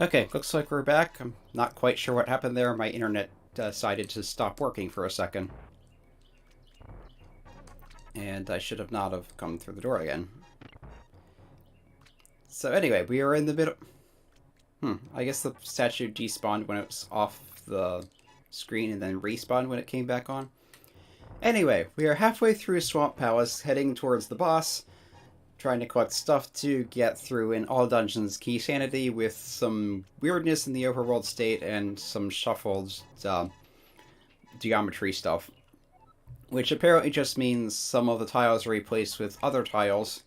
Okay, looks like we're back. I'm not quite sure what happened there. My internet decided to stop working for a second. And I should have not have come through the door again. So anyway, we are in the middle... I guess the statue despawned when it was off the screen and then respawned when it came back on. Anyway, we are halfway through Swamp Palace, heading towards the boss, trying to collect stuff to get through in all dungeons Keysanity with some weirdness in the overworld state and some shuffled geometry stuff. Which apparently just means some of the tiles are replaced with other tiles,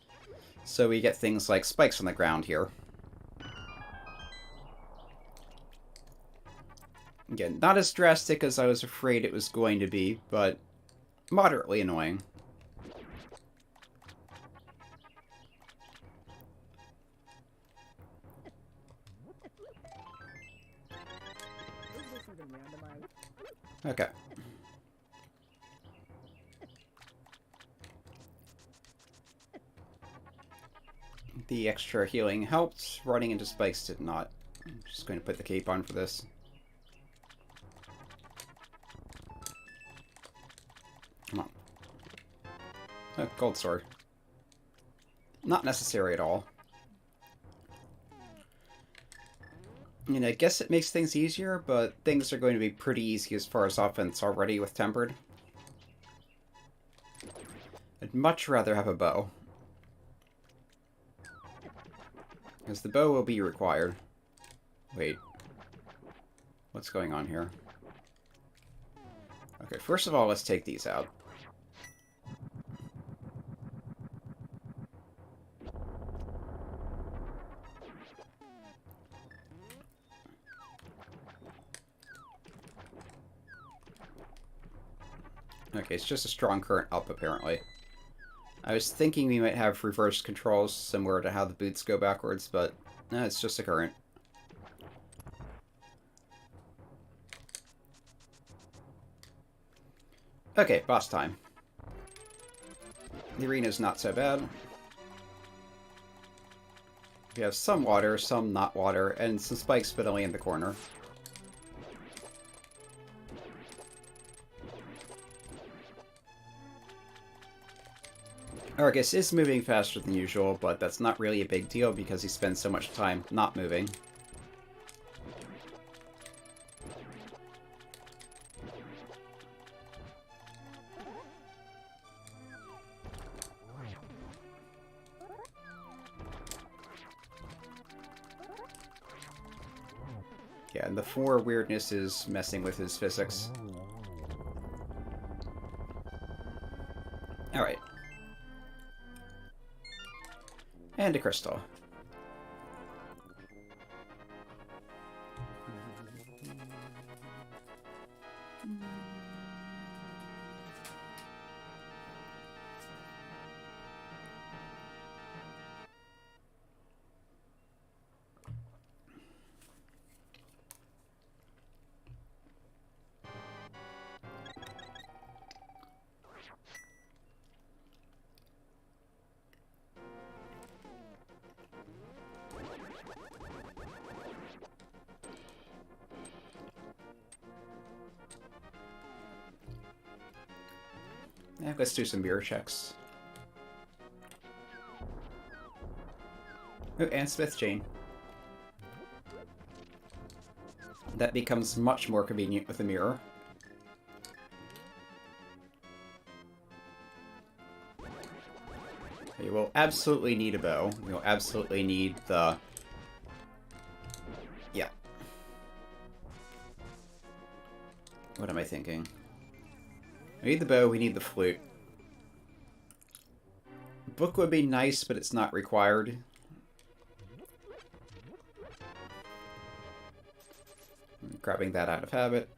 so we get things like spikes on the ground here. Again, not as drastic as I was afraid it was going to be, but moderately annoying. Okay. The extra healing helped. Running into spikes did not. I'm just going to put the cape on for this. Come on. Oh, gold sword. Not necessary at all. I mean, I guess it makes things easier, but things are going to be pretty easy as far as offense already with Tempered. I'd much rather have a bow. Because the bow will be required. Wait. What's going on here? Okay, first of all, let's take these out. Okay, it's just a strong current up, apparently. I was thinking we might have reverse controls similar to how the boots go backwards, but no, it's just a current. Okay, boss time. The arena's not so bad. We have some water, some not water, and some spikes but only in the corner. Argus is moving faster than usual, but that's not really a big deal because he spends so much time not moving. Yeah, and the 4 weirdness is messing with his physics. Alright. And a crystal. Yeah, let's do some mirror checks. Oh, and Smith chain. That becomes much more convenient with a mirror. You will absolutely need a bow. You'll absolutely need the... Yeah. What am I thinking? We need the bow, we need the flute. Book would be nice, but it's not required. I'm grabbing that out of habit.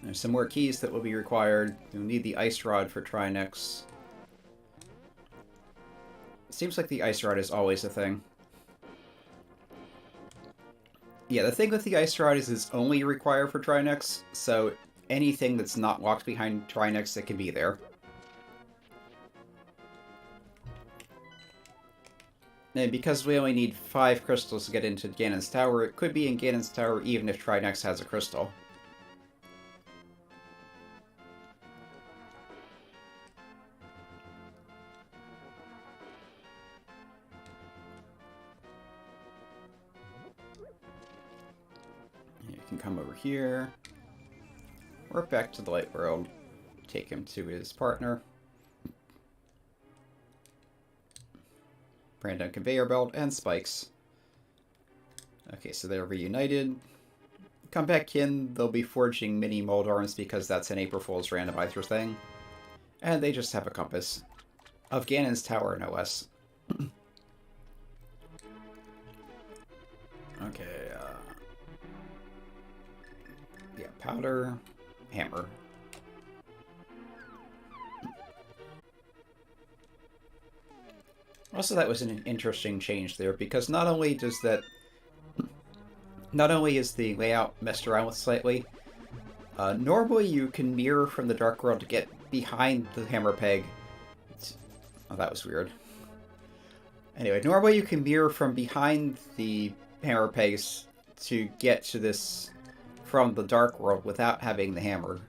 There's some more keys that will be required. You'll need the ice rod for Trinex. It seems like the ice rod is always a thing. Yeah, the thing with the ice rod is it's only required for Trinex, so anything that's not locked behind Trinex, it can be there. And because we only need 5 crystals to get into Ganon's Tower, it could be in Ganon's Tower even if Trinex has a crystal. You can come over here. Work back to the Light World. Take him to his partner. Random conveyor belt and spikes. Okay, so they're reunited. Come back in, they'll be forging mini mold arms because that's an April Fool's randomizer thing. And they just have a compass. Of Ganon's Tower, no less. Okay, yeah, powder, hammer. Also, that was an interesting change there, because not only is the layout messed around with slightly, normally you can mirror from the Dark World to get behind the hammer peg. Oh, that was weird. Anyway, normally you can mirror from behind the hammer pegs to get to this from the Dark World without having the hammer.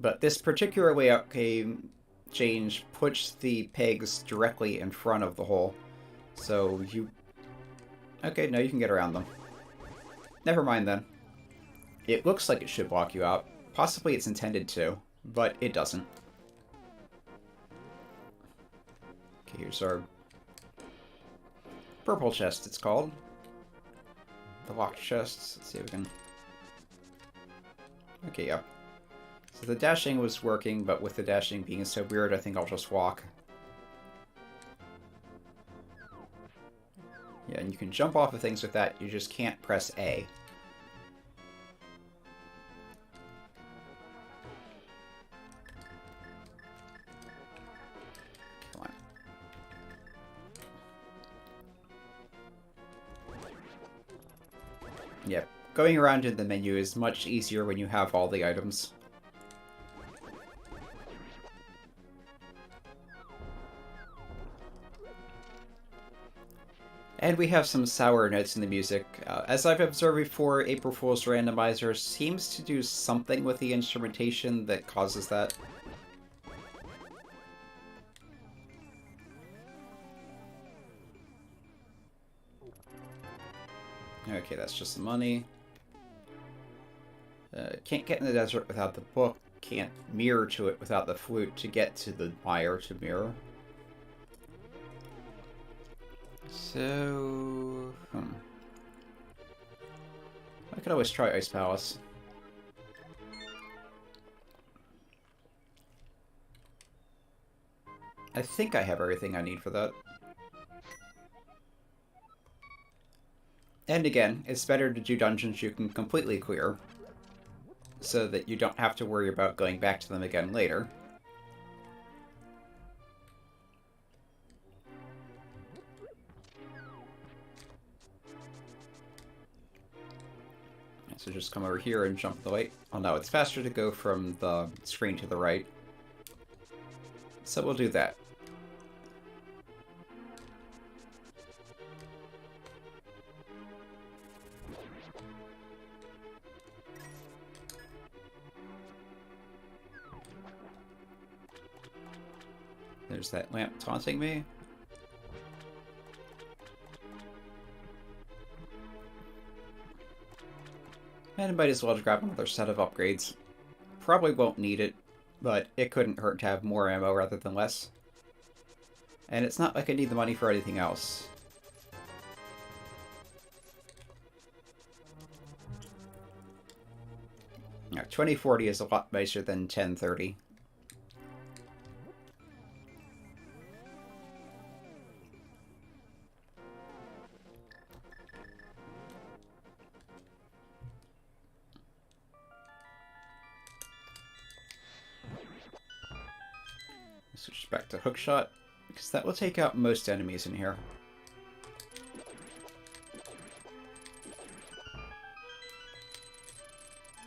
But this particular layout change puts the pegs directly in front of the hole. So you... Okay, no, you can get around them. Never mind then. It looks like it should block you out. Possibly it's intended to, but it doesn't. Okay, here's our purple chest, it's called. The locked chest. Let's see if we can... Okay, yeah. So the dashing was working, but with the dashing being so weird, I think I'll just walk. Yeah, and you can jump off of things with that, you just can't press A. Come on. Yeah, going around in the menu is much easier when you have all the items. And we have some sour notes in the music. As I've observed before, April Fool's Randomizer seems to do something with the instrumentation that causes that. Okay, that's just the money. Can't get in the desert without the book. Can't mirror to it without the flute to get to the mire to mirror. So... I could always try Ice Palace. I think I have everything I need for that. And again, it's better to do dungeons you can completely clear, so that you don't have to worry about going back to them again later. So just come over here and jump the light. Oh no, it's faster to go from the screen to the right. So we'll do that. There's that lamp taunting me. And I might as well grab another set of upgrades. Probably won't need it, but it couldn't hurt to have more ammo rather than less. And it's not like I need the money for anything else. Now, 2040 is a lot nicer than 1030. Switch back to hookshot, because that will take out most enemies in here.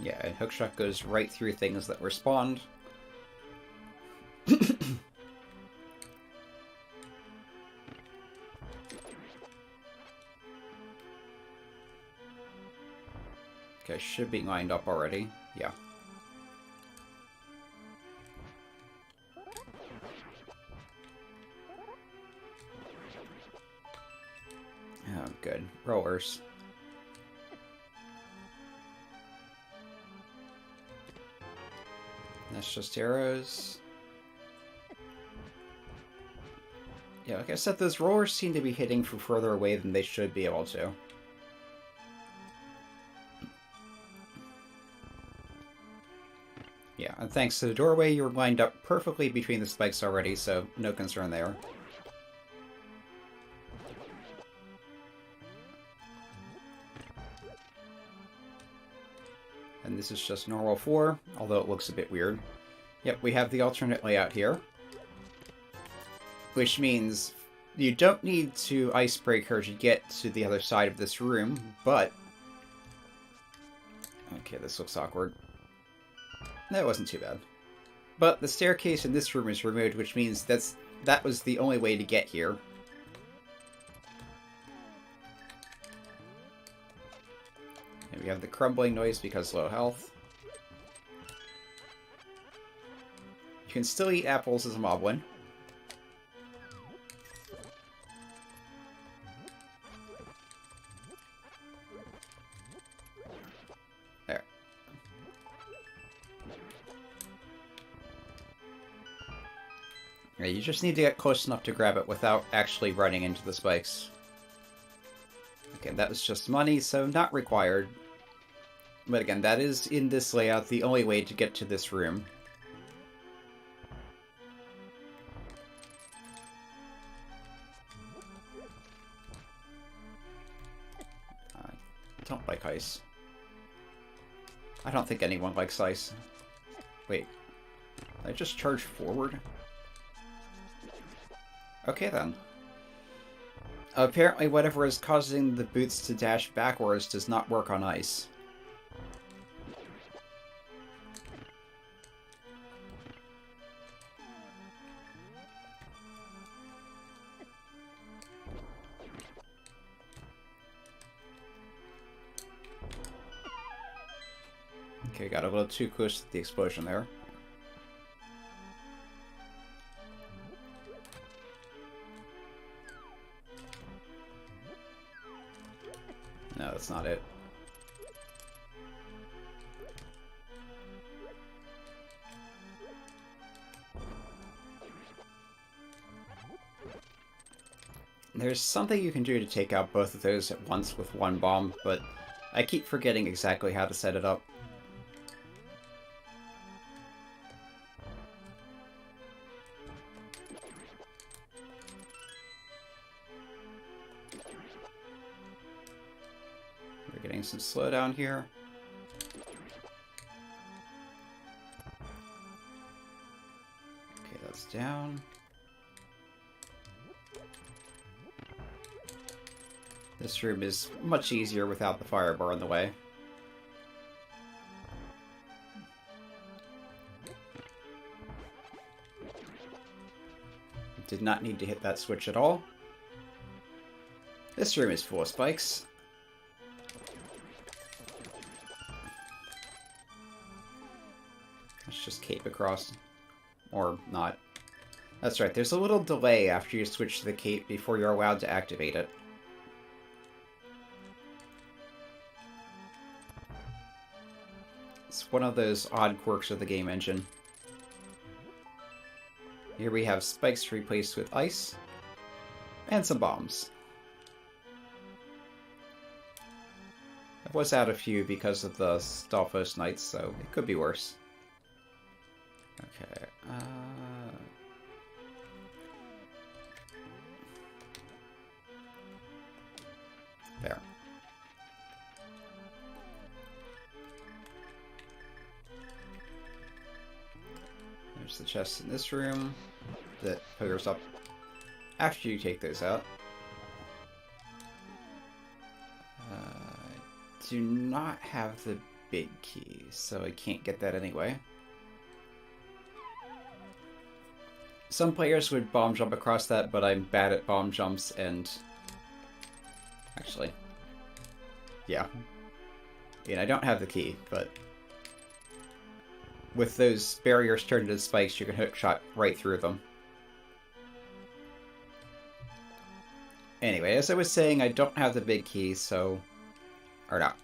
Yeah, and hookshot goes right through things that were spawned. Okay, should be lined up already. Yeah. Oh, good. Rollers. That's just arrows. Yeah, like I said, those rollers seem to be hitting from further away than they should be able to. Yeah, and thanks to the doorway, you're lined up perfectly between the spikes already, so no concern there. And this is just normal 4, although it looks a bit weird. Yep, we have the alternate layout here. Which means you don't need to icebreaker to get to the other side of this room, but... Okay, this looks awkward. That wasn't too bad. But the staircase in this room is removed, which means that was the only way to get here. And we have the crumbling noise because low health. You can still eat apples as a moblin. There. Yeah, you just need to get close enough to grab it without actually running into the spikes. Okay, that was just money, so not required. But again, that is, in this layout, the only way to get to this room. I don't like ice. I don't think anyone likes ice. Wait. Did I just charge forward? Okay, then. Apparently whatever is causing the boots to dash backwards does not work on ice. Okay, got a little too close to the explosion there. No, that's not it. There's something you can do to take out both of those at once with one bomb, but I keep forgetting exactly how to set it up. We're getting some slowdown here. Okay, that's down. This room is much easier without the fire bar in the way. Did not need to hit that switch at all. This room is full of spikes. Let's just cape across. Or not. That's right, there's a little delay after you switch to the cape before you're allowed to activate it. It's one of those odd quirks of the game engine. Here we have spikes replaced with ice. And some bombs. I was out a few because of the Stalfos Knights, so it could be worse. Okay, there. There's the chest in this room that powers up after you take those out. Do not have the big key, so I can't get that anyway. Some players would bomb jump across that, but I'm bad at bomb jumps, and... Actually... Yeah. And I don't have the key, but with those barriers turned into spikes, you can hookshot right through them. Anyway, as I was saying, I don't have the big key, so... Or not.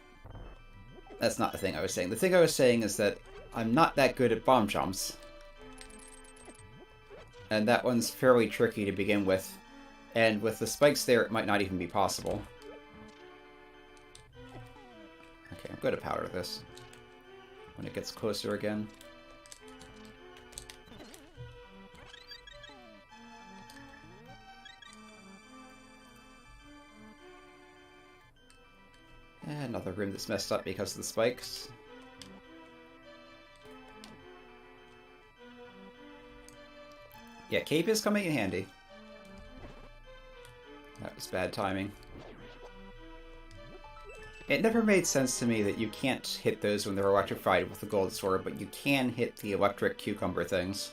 That's not the thing I was saying. The thing I was saying is that I'm not that good at bomb jumps. And that one's fairly tricky to begin with. And with the spikes there, it might not even be possible. Okay, I'm going to powder this when it gets closer again. And another room that's messed up because of the spikes. Yeah, cape is coming in handy. That was bad timing. It never made sense to me that you can't hit those when they're electrified with the gold sword, but you can hit the electric cucumber things.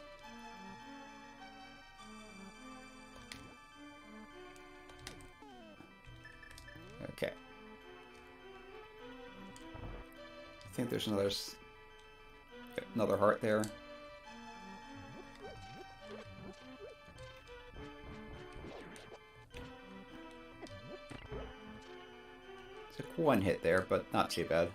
Okay. I think there's another heart there. Took one hit there, but not too bad.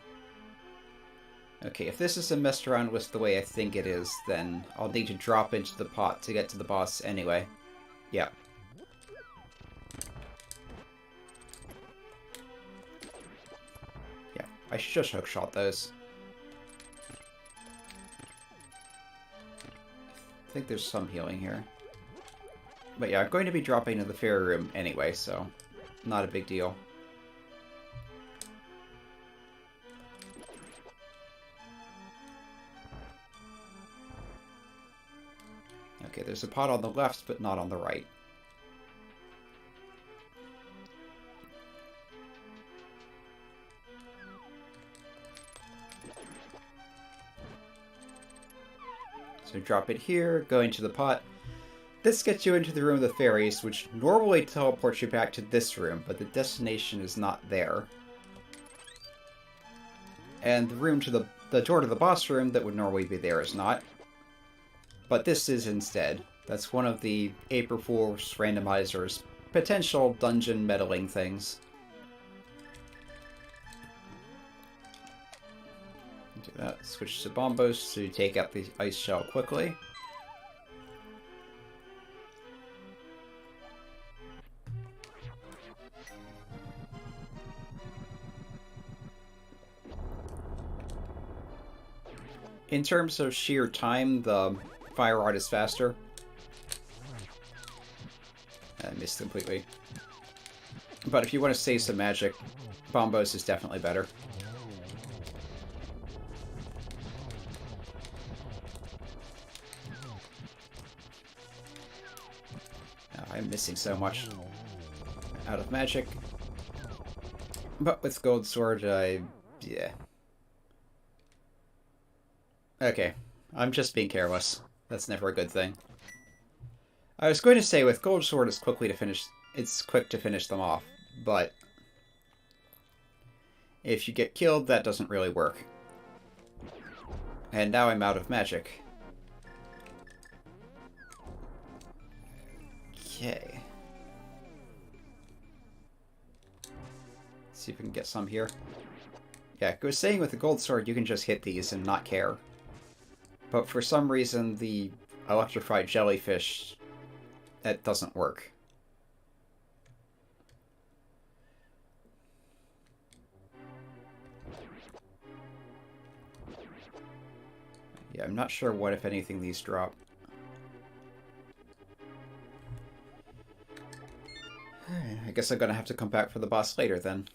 Okay, if this isn't messed around with the way I think it is, then I'll need to drop into the pot to get to the boss anyway. Yeah. Yeah, I should just hookshot those. I think there's some healing here. But yeah, I'm going to be dropping into the fairy room anyway, so not a big deal. Okay, there's a pot on the left, but not on the right. So drop it here, go into the pot. This gets you into the room of the fairies, which normally teleports you back to this room, but the destination is not there. And the room to the door to the boss room that would normally be there is not. But this is instead. That's one of the April Fool's randomizers. Potential dungeon meddling things. Do that. Switch to Bombos to take out the ice shell quickly. In terms of sheer time, the Fire Rod is faster. I missed completely. But if you want to save some magic, Bombos is definitely better. Oh, I'm missing so much. Out of magic. But with Gold Sword, yeah. Okay, I'm just being careless. That's never a good thing. I was going to say with Gold Sword it's quick to finish them off, but if you get killed, that doesn't really work. And now I'm out of magic. Okay. Let's see if we can get some here. Yeah, I was saying with the Gold Sword you can just hit these and not care. But for some reason the electrified jellyfish, that doesn't work. Yeah, I'm not sure what, if anything, these drop. I guess I'm gonna have to come back for the boss later then.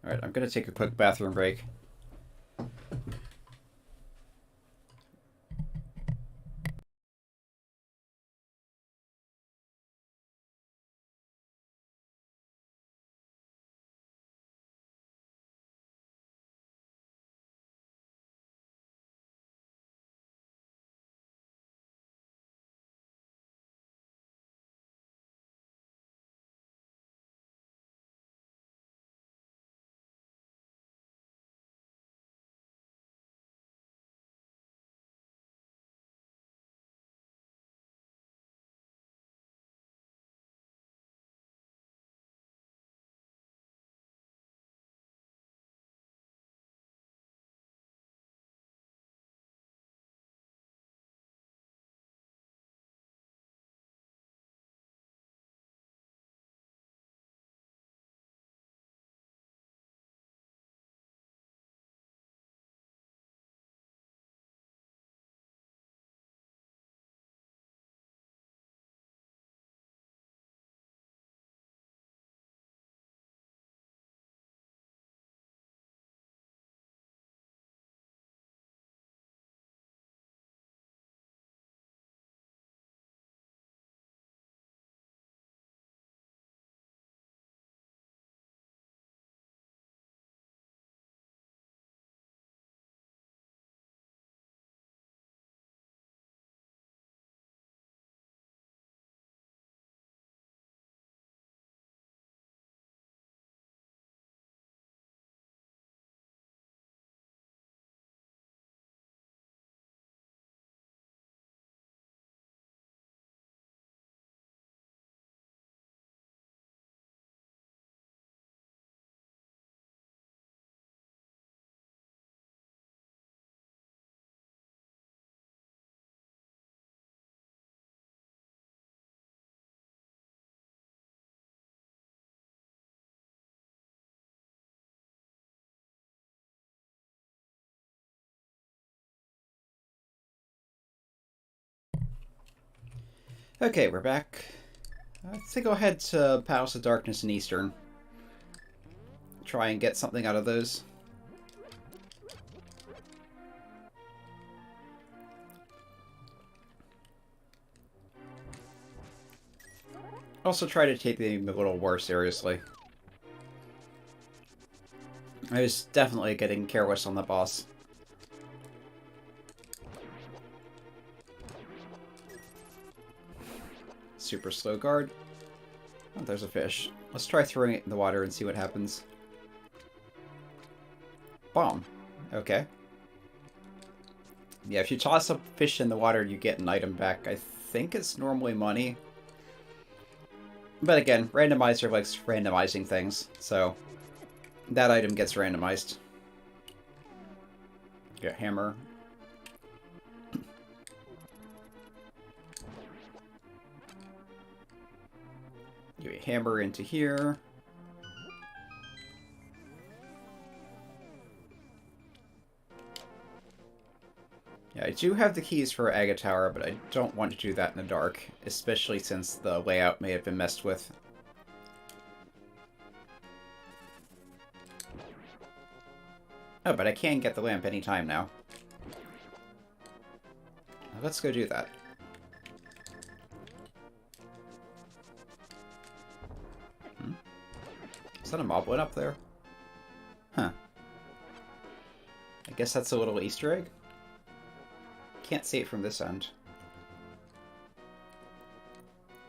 Alright, I'm gonna take a quick bathroom break. Okay, we're back. I think I'll head to Palace of Darkness in Eastern. Try and get something out of those. Also try to take them a little more seriously. I was definitely getting careless on the boss. Super slow guard. Oh, there's a fish. Let's try throwing it in the water and see what happens. Bomb. Okay. Yeah, if you toss a fish in the water, you get an item back. I think it's normally money. But again, randomizer likes randomizing things, so that item gets randomized. Get hammer. Give a hammer into here. Yeah, I do have the keys for Aga Tower, but I don't want to do that in the dark, especially since the layout may have been messed with. Oh, but I can get the lamp anytime now. Let's go do that. Is that a moblin up there? Huh. I guess that's a little Easter egg? Can't see it from this end.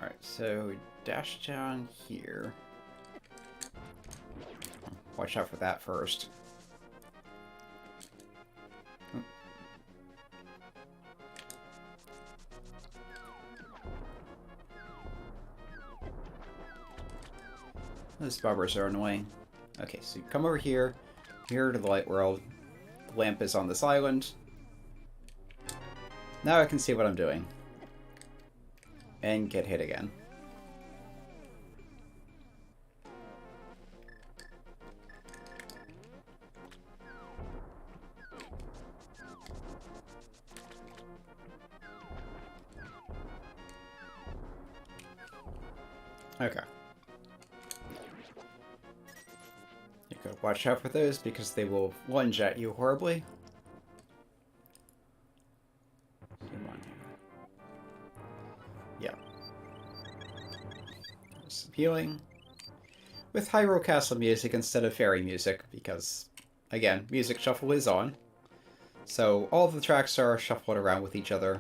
Alright, so dash down here. Watch out for that first. Those bubbers are annoying. Okay, so you come over here, here to the light world. The lamp is on this island. Now I can see what I'm doing. And get hit again. Okay. You gotta watch out for those because they will lunge at you horribly. Come on here. Yeah. Some healing. With Hyrule Castle music instead of fairy music, because, again, music shuffle is on. So all of the tracks are shuffled around with each other.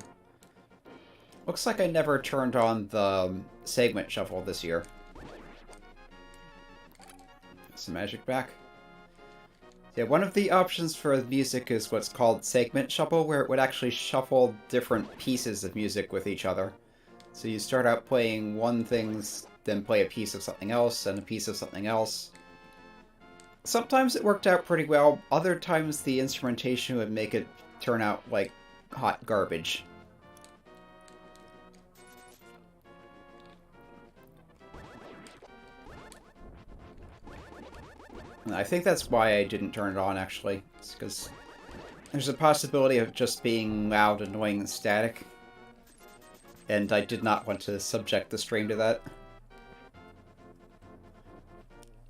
Looks like I never turned on the segment shuffle this year. Some magic back. Yeah, one of the options for music is what's called segment shuffle, where it would actually shuffle different pieces of music with each other. So you start out playing one thing, then play a piece of something else, and a piece of something else. Sometimes it worked out pretty well, other times the instrumentation would make it turn out like hot garbage. I think that's why I didn't turn it on, actually. It's because there's a possibility of just being loud, annoying, and static. And I did not want to subject the stream to that.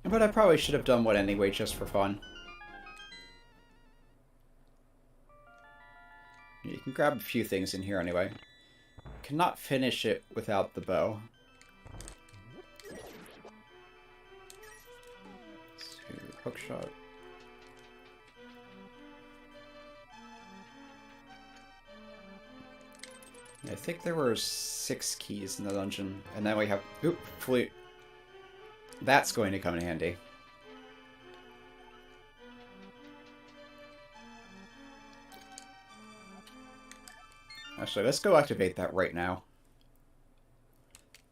But I probably should have done one anyway, just for fun. You can grab a few things in here anyway. Cannot finish it without the bow. Hookshot. I think there were 6 keys in the dungeon, and then we have... Oop, flute. That's going to come in handy. Actually, let's go activate that right now.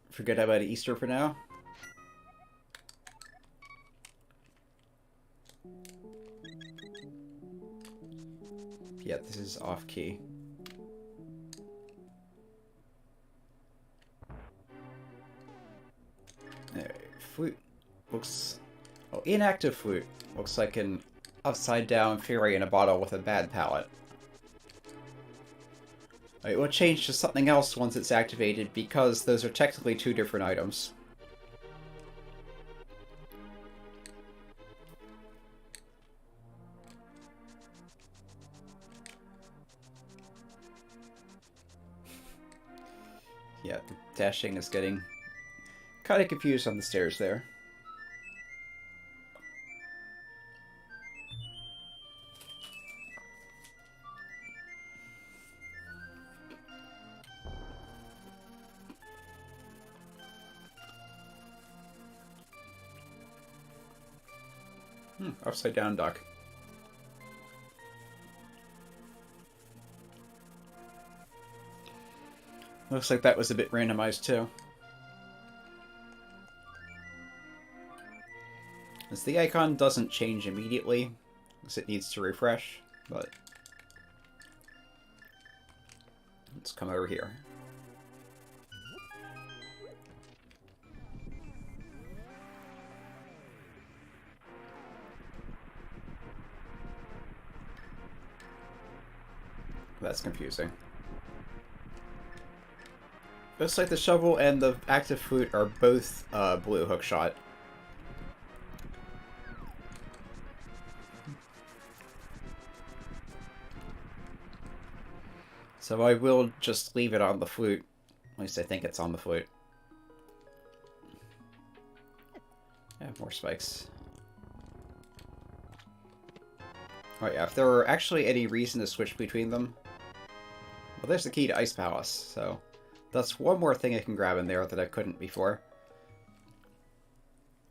Forget about Easter for now. Yeah, this is off key. Flute looks... Oh, inactive flute. Looks like an upside down fairy in a bottle with a bad palate. It will change to something else once it's activated because those are technically two different items. Yeah, the dashing is getting kind of confused on the stairs there. Upside down duck. Looks like that was a bit randomized too. As the icon doesn't change immediately, because it needs to refresh, but let's come over here. That's confusing. Looks like the shovel and the active flute are both blue hookshot. So I will just leave it on the flute. At least I think it's on the flute. Yeah, more spikes. Oh yeah, if there were actually any reason to switch between them... Well, there's the key to Ice Palace, so... That's one more thing I can grab in there that I couldn't before.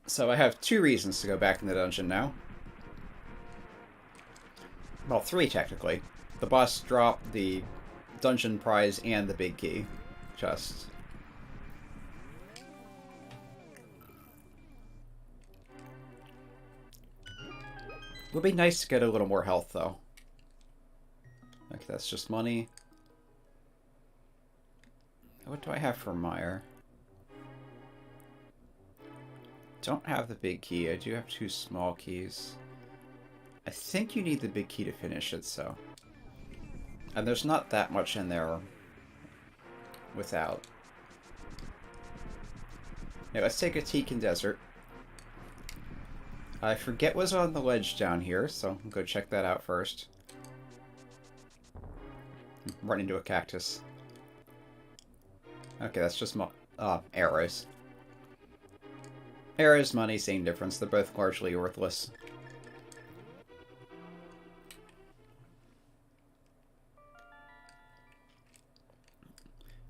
So I have 2 reasons to go back in the dungeon now. Well, 3 technically. The boss drop, the dungeon prize, and the big key chest. Would be nice to get a little more health, though. Okay, that's just money. What do I have for Meyer? Don't have the big key. I do have 2 small keys. I think you need the big key to finish it, so... And there's not that much in there without. Yeah, let's take a Tekin Desert. I forget what's on the ledge down here, so I'll go check that out first. Run into a cactus. Okay, that's just arrows. Arrows, money, same difference. They're both largely worthless.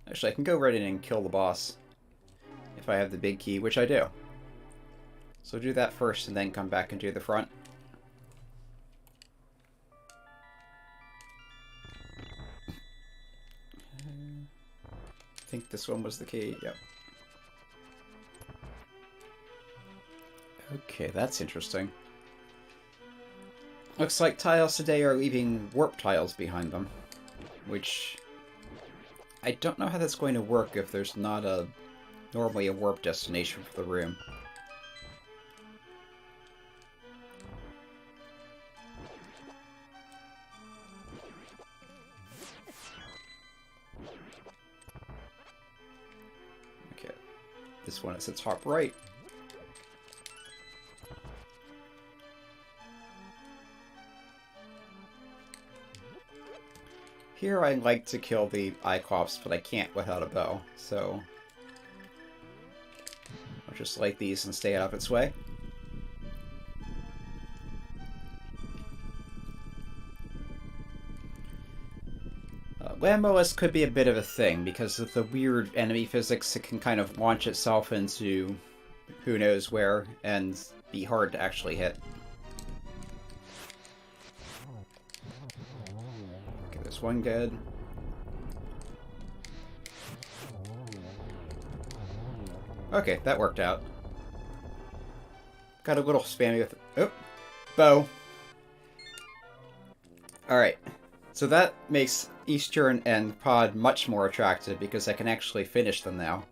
Actually, I can go right in and kill the boss if I have the big key, which I do. So do that first and then come back and do the front. I think this one was the key, yep. Okay, that's interesting. Looks like tiles today are leaving warp tiles behind them, which I don't know how that's going to work if there's not normally a warp destination for the room. Okay, this one is at top right. Here I like to kill the Iclops, but I can't without a bow, so I'll just light these and stay out of its way. Land mollusk could be a bit of a thing, because of the weird enemy physics, it can kind of launch itself into who knows where, and be hard to actually hit. Okay, there's one good. Okay, that worked out. Got a little spammy with... Oh! Bow! Alright. So that makes Eastern and Pod much more attractive because I can actually finish them now.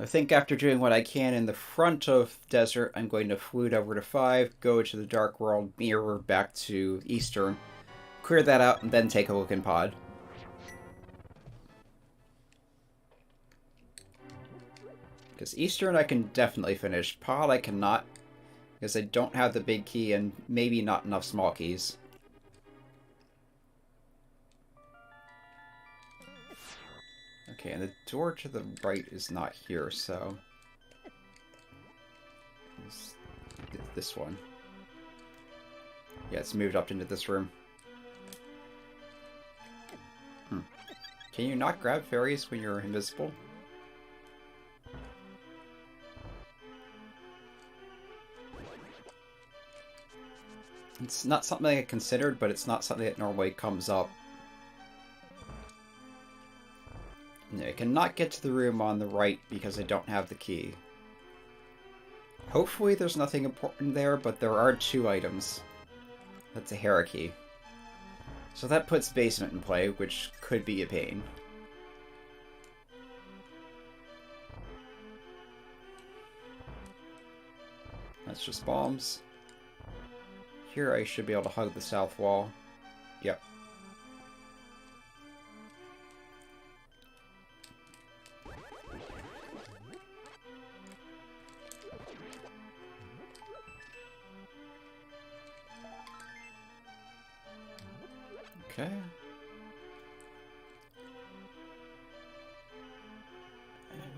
I think after doing what I can in the front of Desert, I'm going to flute over to 5, go to the Dark World, mirror back to Eastern, clear that out, and then take a look in Pod. Because Eastern I can definitely finish. Pod I cannot, because I don't have the big key and maybe not enough small keys. Okay, and the door to the right is not here, so... this one. Yeah, it's moved up into this room. Can you not grab fairies when you're invisible? It's not something I considered, but it's not something that normally comes up. No, I cannot get to the room on the right because I don't have the key. Hopefully there's nothing important there, but there are 2 items. That's a Hera key. So that puts basement in play, which could be a pain. That's just bombs. Here I should be able to hug the south wall. Yep. Okay.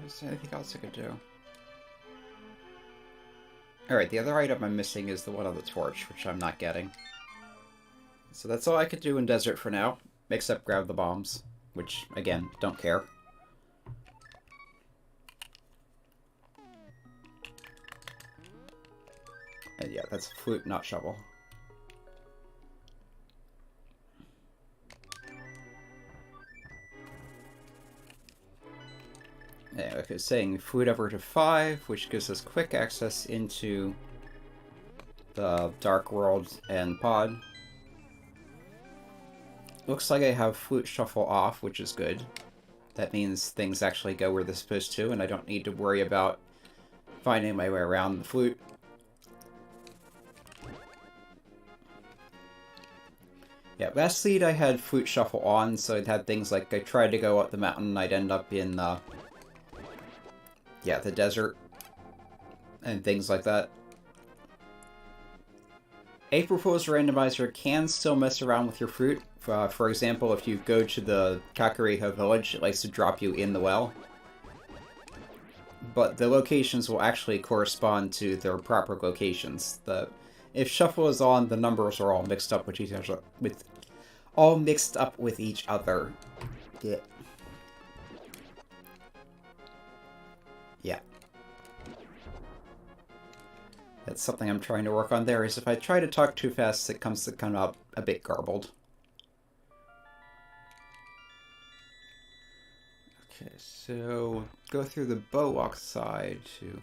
Is there anything else I could do? Alright, the other item I'm missing is the one on the torch, which I'm not getting. So that's all I could do in Desert for now, except grab the bombs, which, again, don't care. And yeah, that's flute, not shovel. Yeah, like I was saying, flute over to 5, which gives us quick access into the Dark World and Pod. Looks like I have flute shuffle off, which is good. That means things actually go where they're supposed to, and I don't need to worry about finding my way around the flute. Yeah, last lead I had flute shuffle on, so it had things like I tried to go up the mountain, I'd end up in the desert, and things like that. April Fool's Randomizer can still mess around with your fruit. For example, if you go to the Kakariko village, it likes to drop you in the well. But the locations will actually correspond to their proper locations. If shuffle is on, the numbers are all mixed up with each other. Yeah. Yeah. That's something I'm trying to work on there, is if I try to talk too fast, it comes to come out a bit garbled. Okay, so go through the Bowwalk side to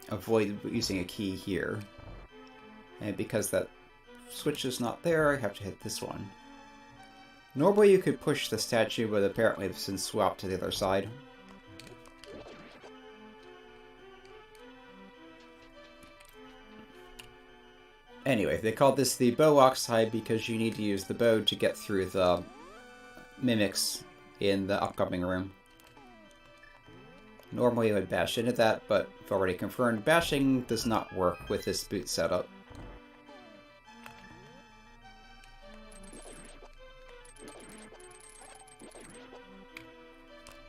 avoid using a key here. And because that switch is not there, I have to hit this one. Normally you could push the statue, but apparently it's been swapped to the other side. Anyway, they called this the Bowwalk side because you need to use the bow to get through the mimics in the upcoming room. Normally I would bash into that, but I've already confirmed bashing does not work with this boot setup.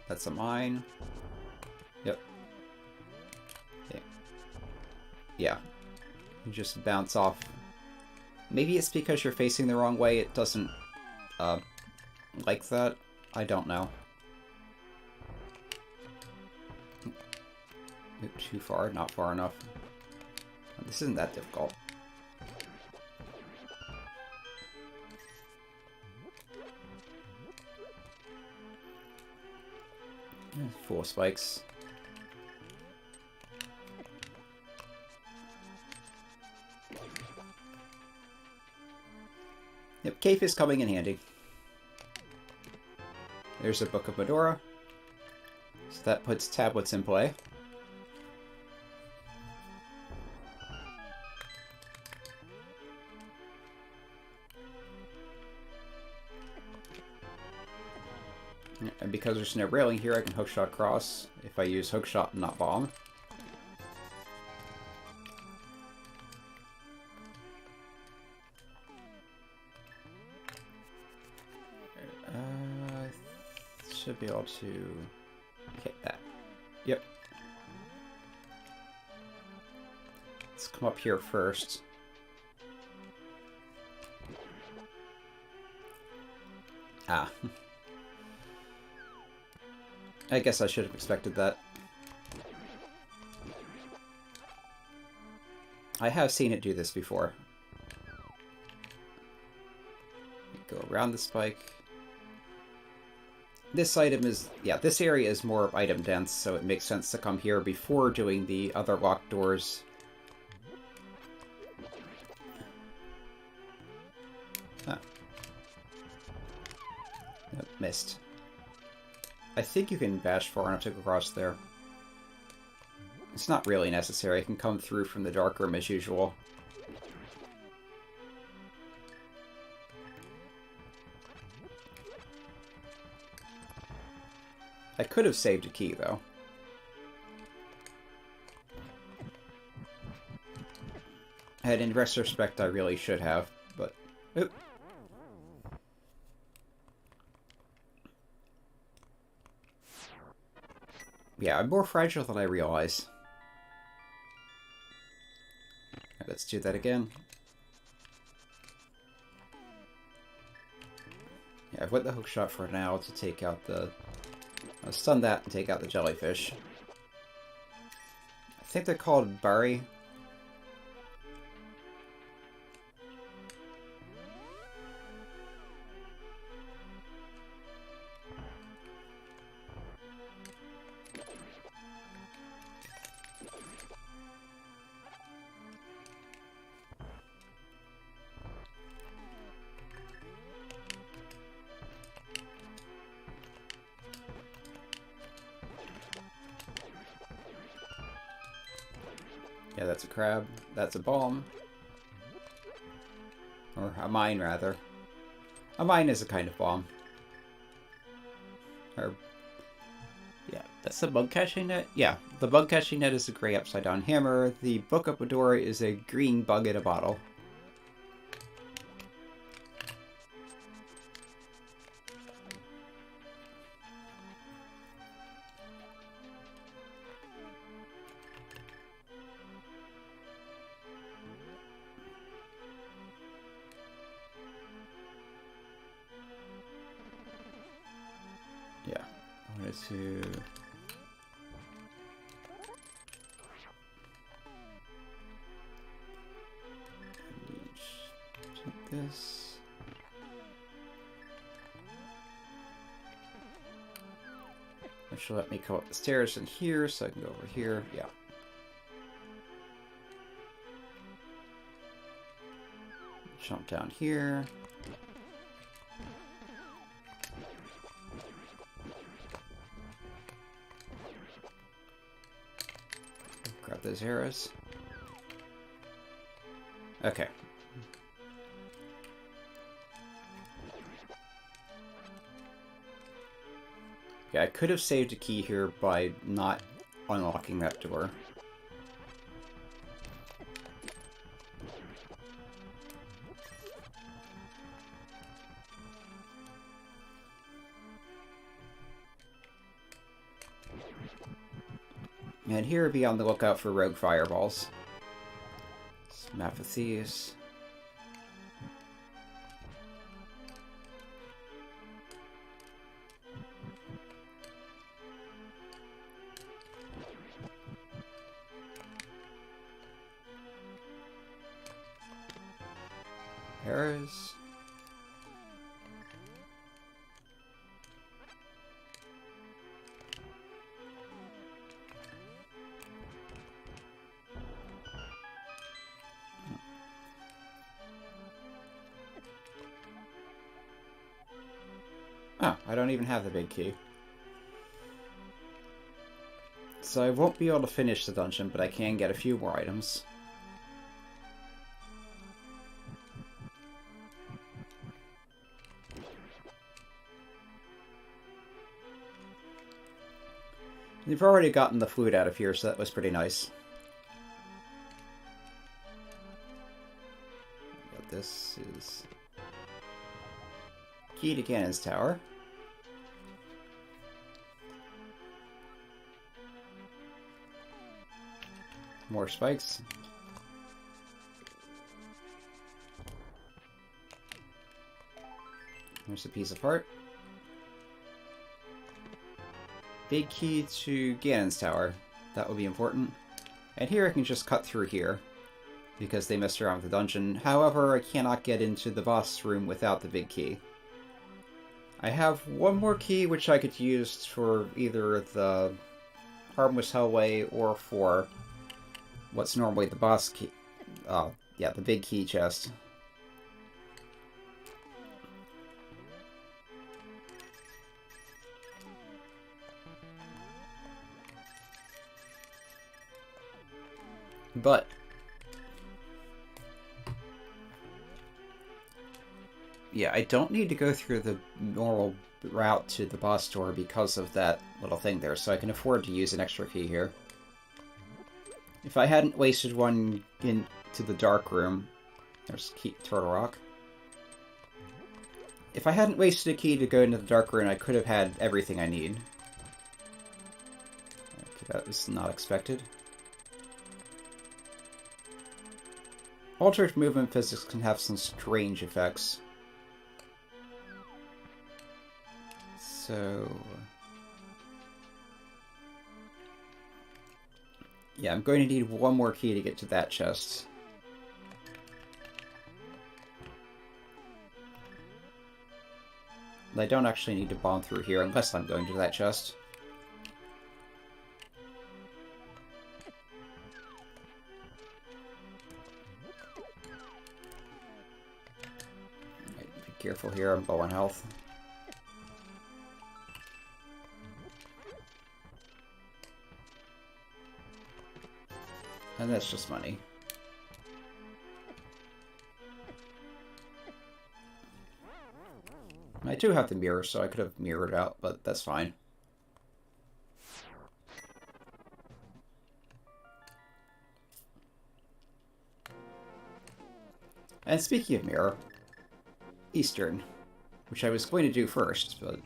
That's a mine. Yep. Okay. Yeah. You just bounce off. Maybe it's because you're facing the wrong way, it doesn't like that. I don't know. Too far, not far enough. This isn't that difficult. Full spikes. Yep, Cape is coming in handy. There's a Book of Medora. So that puts tablets in play. And because there's no railing here, I can hookshot across if I use hookshot and not bomb. Should be able to hit that. Yep. Let's come up here first. Ah. I guess I should have expected that. I have seen it do this before. Go around the spike. This item is, yeah, this area is more item dense, so it makes sense to come here before doing the other locked doors. Huh. Nope, missed. I think you can bash far enough to go across there. It's not really necessary. I can come through from the dark room as usual. I could have saved a key, though. And in retrospect, I really should have, but... Oop. Yeah, I'm more fragile than I realize. Right, let's do that again. Yeah, I've went the hookshot for now to take out the... I'll stun that and take out the jellyfish. I think they're called Bari. Yeah, that's a crab. That's a bomb. Or a mine, rather. A mine is a kind of bomb. Or... yeah, that's the bug catching net? Yeah, the bug catching net is a gray upside down hammer. The book up a door is a green bug in a bottle. Yeah, I wanted to... take this. Which will let me come up the stairs in here, so I can go over here. Yeah. Jump down here. Grab those arrows. Okay. Yeah, I could have saved a key here by not unlocking that door. And here, be on the lookout for rogue fireballs. Map of thieves. Arrows. Oh, I don't even have the big key. So I won't be able to finish the dungeon, but I can get a few more items. You've already gotten the food out of here, so that was pretty nice. This is key to Ganon's Tower. More spikes. There's a piece of heart. Big key to Ganon's Tower. That will be important. And here I can just cut through here, because they messed around with the dungeon. However, I cannot get into the boss room without the big key. I have one more key which I could use for either the Harmless Hellway or for what's normally the boss key. Yeah, the big key chest. But yeah, I don't need to go through the normal route to the boss door because of that little thing there, so I can afford to use an extra key here. If I hadn't wasted one into the dark room... There's Turtle Rock. If I hadn't wasted a key to go into the dark room, I could have had everything I need. Okay, that was not expected. Altered movement physics can have some strange effects. So... yeah, I'm going to need one more key to get to that chest. I don't actually need to bomb through here unless I'm going to that chest. Be careful here, I'm low on health. And that's just money. I do have the mirror, so I could have mirrored out, but that's fine. And speaking of mirror, Eastern, which I was going to do first, but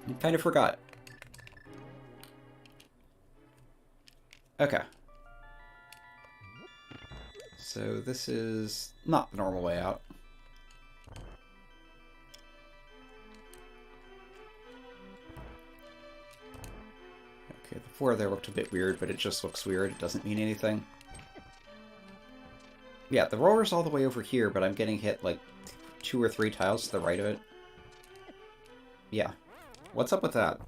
I kind of forgot. Okay. So this is not the normal way out. Okay, the floor there looked a bit weird, but it just looks weird. It doesn't mean anything. Yeah, the roller's all the way over here, but I'm getting hit like 2 or 3 tiles to the right of it. Yeah. What's up with that?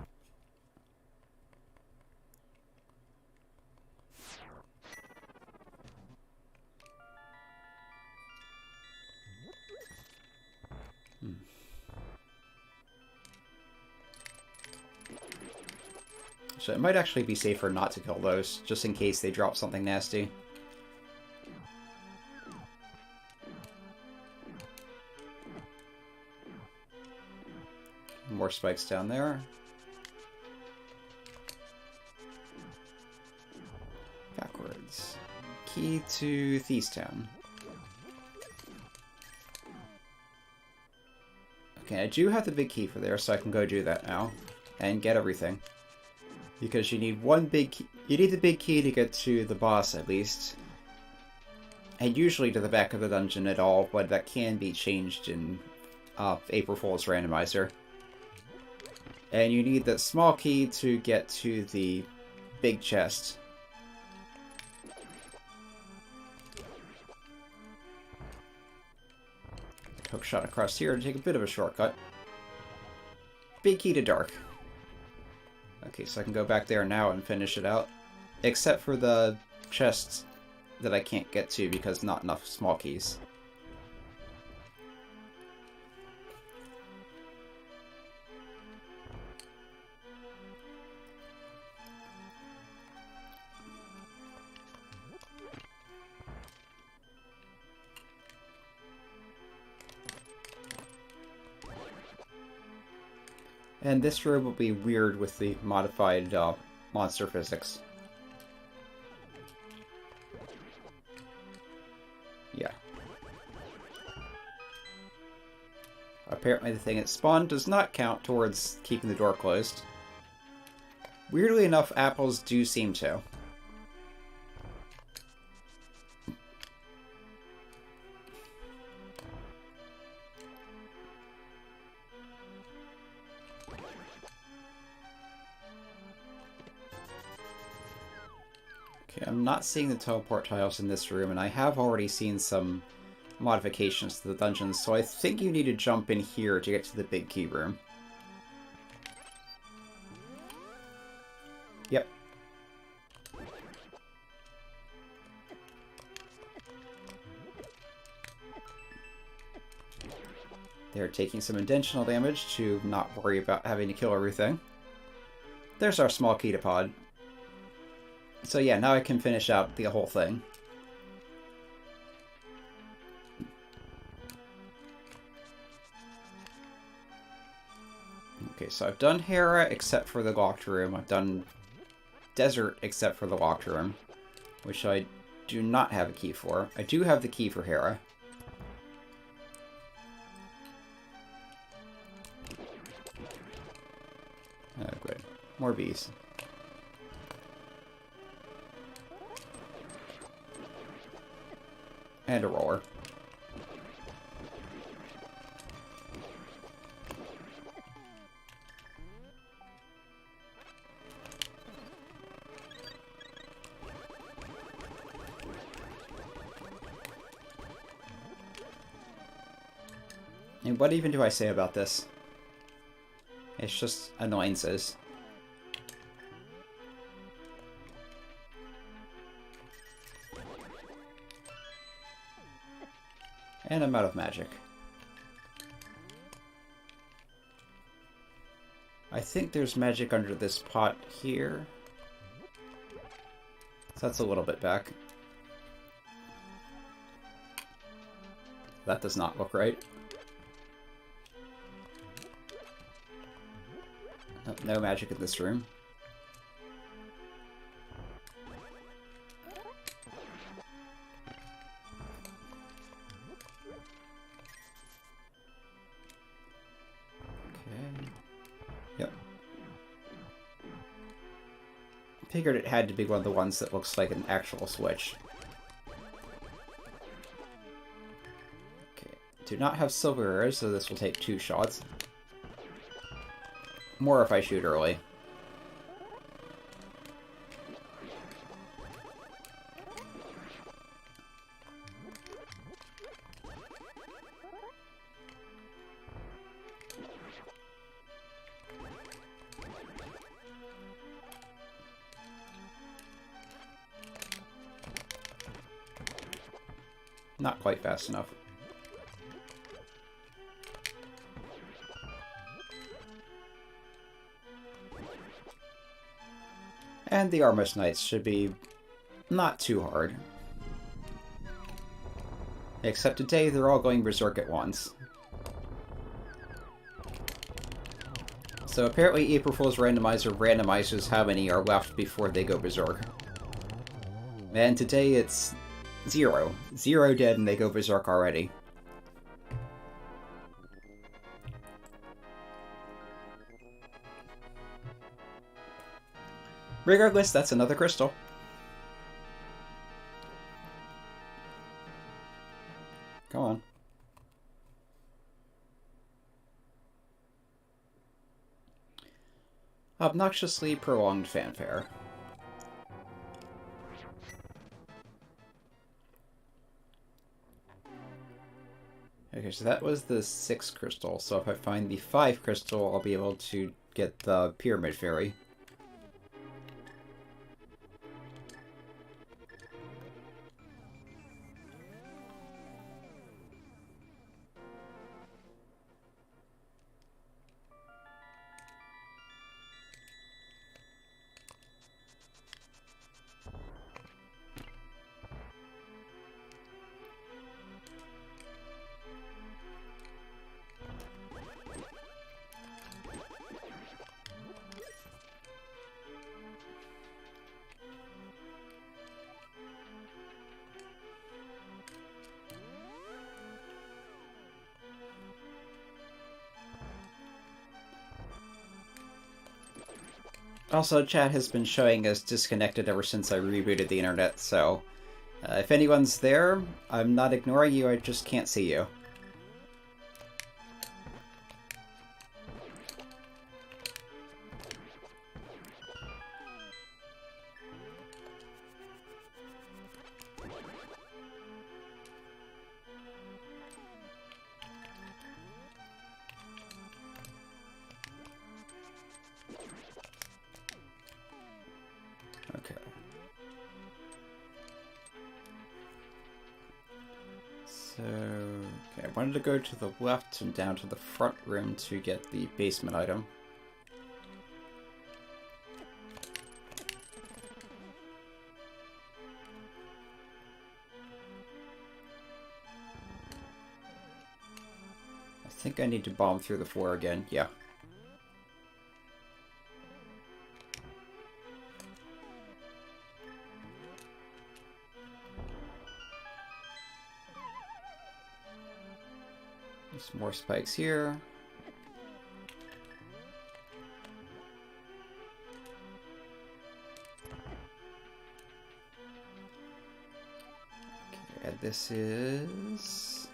So it might actually be safer not to kill those, just in case they drop something nasty. More spikes down there. Backwards. Key to Thieves Town. Okay, I do have the big key for there, so I can go do that now. And get everything. Because you need one big key. You need the big key to get to the boss, at least. And usually to the back of the dungeon at all, but that can be changed in April Fool's Randomizer. And you need that small key to get to the big chest. Hook shot across here to take a bit of a shortcut. Big key to dark. Okay, so I can go back there now and finish it out. Except for the chests that I can't get to because not enough small keys. And this room will be weird with the modified monster physics. Yeah. Apparently the thing it spawned does not count towards keeping the door closed. Weirdly enough, apples do seem to. Okay, I'm not seeing the teleport tiles in this room, and I have already seen some modifications to the dungeons, so I think you need to jump in here to get to the big key room. Yep. They're taking some intentional damage to not worry about having to kill everything. There's our small ketopod. So yeah, now I can finish out the whole thing. Okay, so I've done Hera except for the locked room. I've done Desert except for the locked room, which I do not have a key for. I do have the key for Hera. Oh, good. More bees. And a roller. And what even do I say about this? It's just annoyances. And I'm out of magic. I think there's magic under this pot here. So that's a little bit back. That does not look right. No magic in this room. Okay. Yep. Figured it had to be one of the ones that looks like an actual switch. Okay. Do not have silver arrows, so this will take 2 shots. More if I shoot early. Not quite fast enough. And the Armist Knights should be not too hard. Except today they're all going berserk at once. So apparently April Fool's Randomizer randomizes how many are left before they go berserk. And today it's 0. 0 dead and they go berserk already. Regardless, that's another crystal. Come on. Obnoxiously prolonged fanfare. Okay, so that was the 6 crystal, so if I find the 5 crystal, I'll be able to get the Pyramid Fairy. Also, chat has been showing us disconnected ever since I rebooted the internet, so if anyone's there, I'm not ignoring you, I just can't see you. Okay. So, okay, I wanted to go to the left and down to the front room to get the basement item. I think I need to bomb through the floor again, yeah. There's more spikes here. Okay, and this is...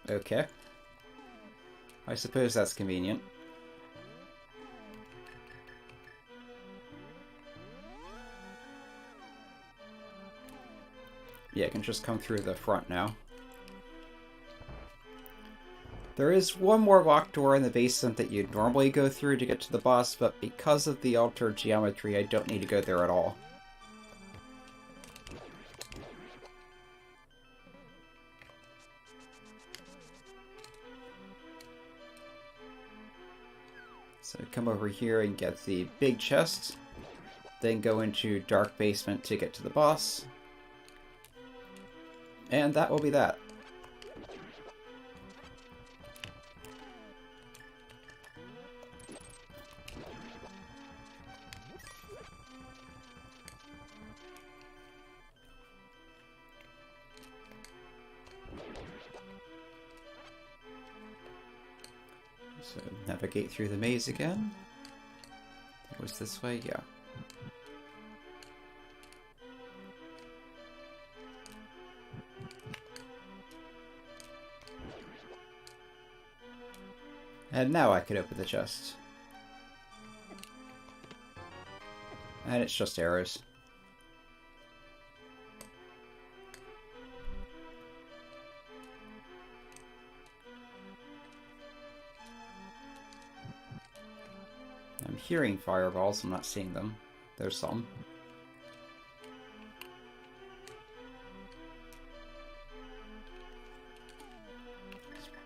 okay. I suppose that's convenient. Yeah, I can just come through the front now. There is one more locked door in the basement that you'd normally go through to get to the boss, but because of the altered geometry, I don't need to go there at all. So come over here and get the big chest, then go into dark basement to get to the boss. And that will be that. So navigate through the maze again. It was this way, yeah. And now I could open the chest. And it's just arrows. I'm hearing fireballs, I'm not seeing them. There's some.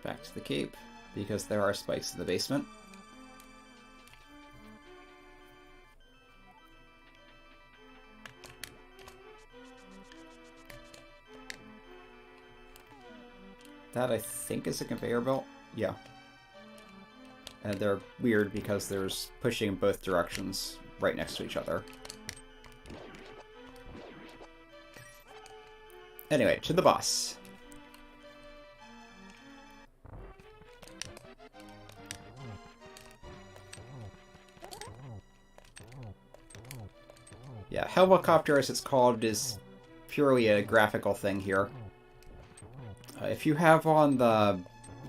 Back to the cape, because there are spikes in the basement. That, I think, is a conveyor belt. Yeah. And they're weird because there's pushing in both directions right next to each other. Anyway, to the boss. Yeah, helicopter, as it's called, is purely a graphical thing here. If you have on the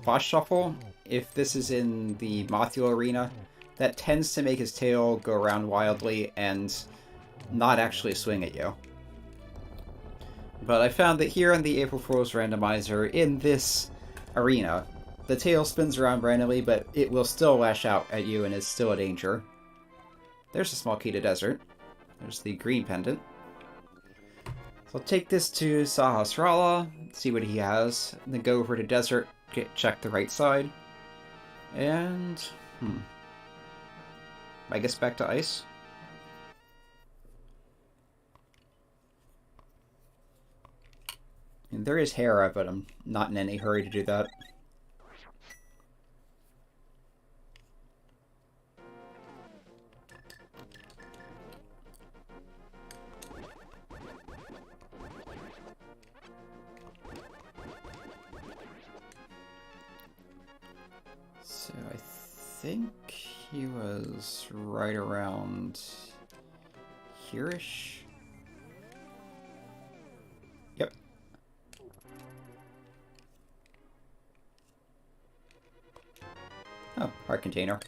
boss shuffle, if this is in the Mothula arena, that tends to make his tail go around wildly and not actually swing at you. But I found that here in the April Fool's randomizer, in this arena, the tail spins around randomly, but it will still lash out at you and is still a danger. There's a small key to desert. There's the green pendant. So I'll take this to Sahasrara, see what he has, and then go over to desert, check the right side. And, I guess back to ice. And there is Hera, but I'm not in any hurry to do that. So I think He was right around here-ish. Yep. Oh, heart container.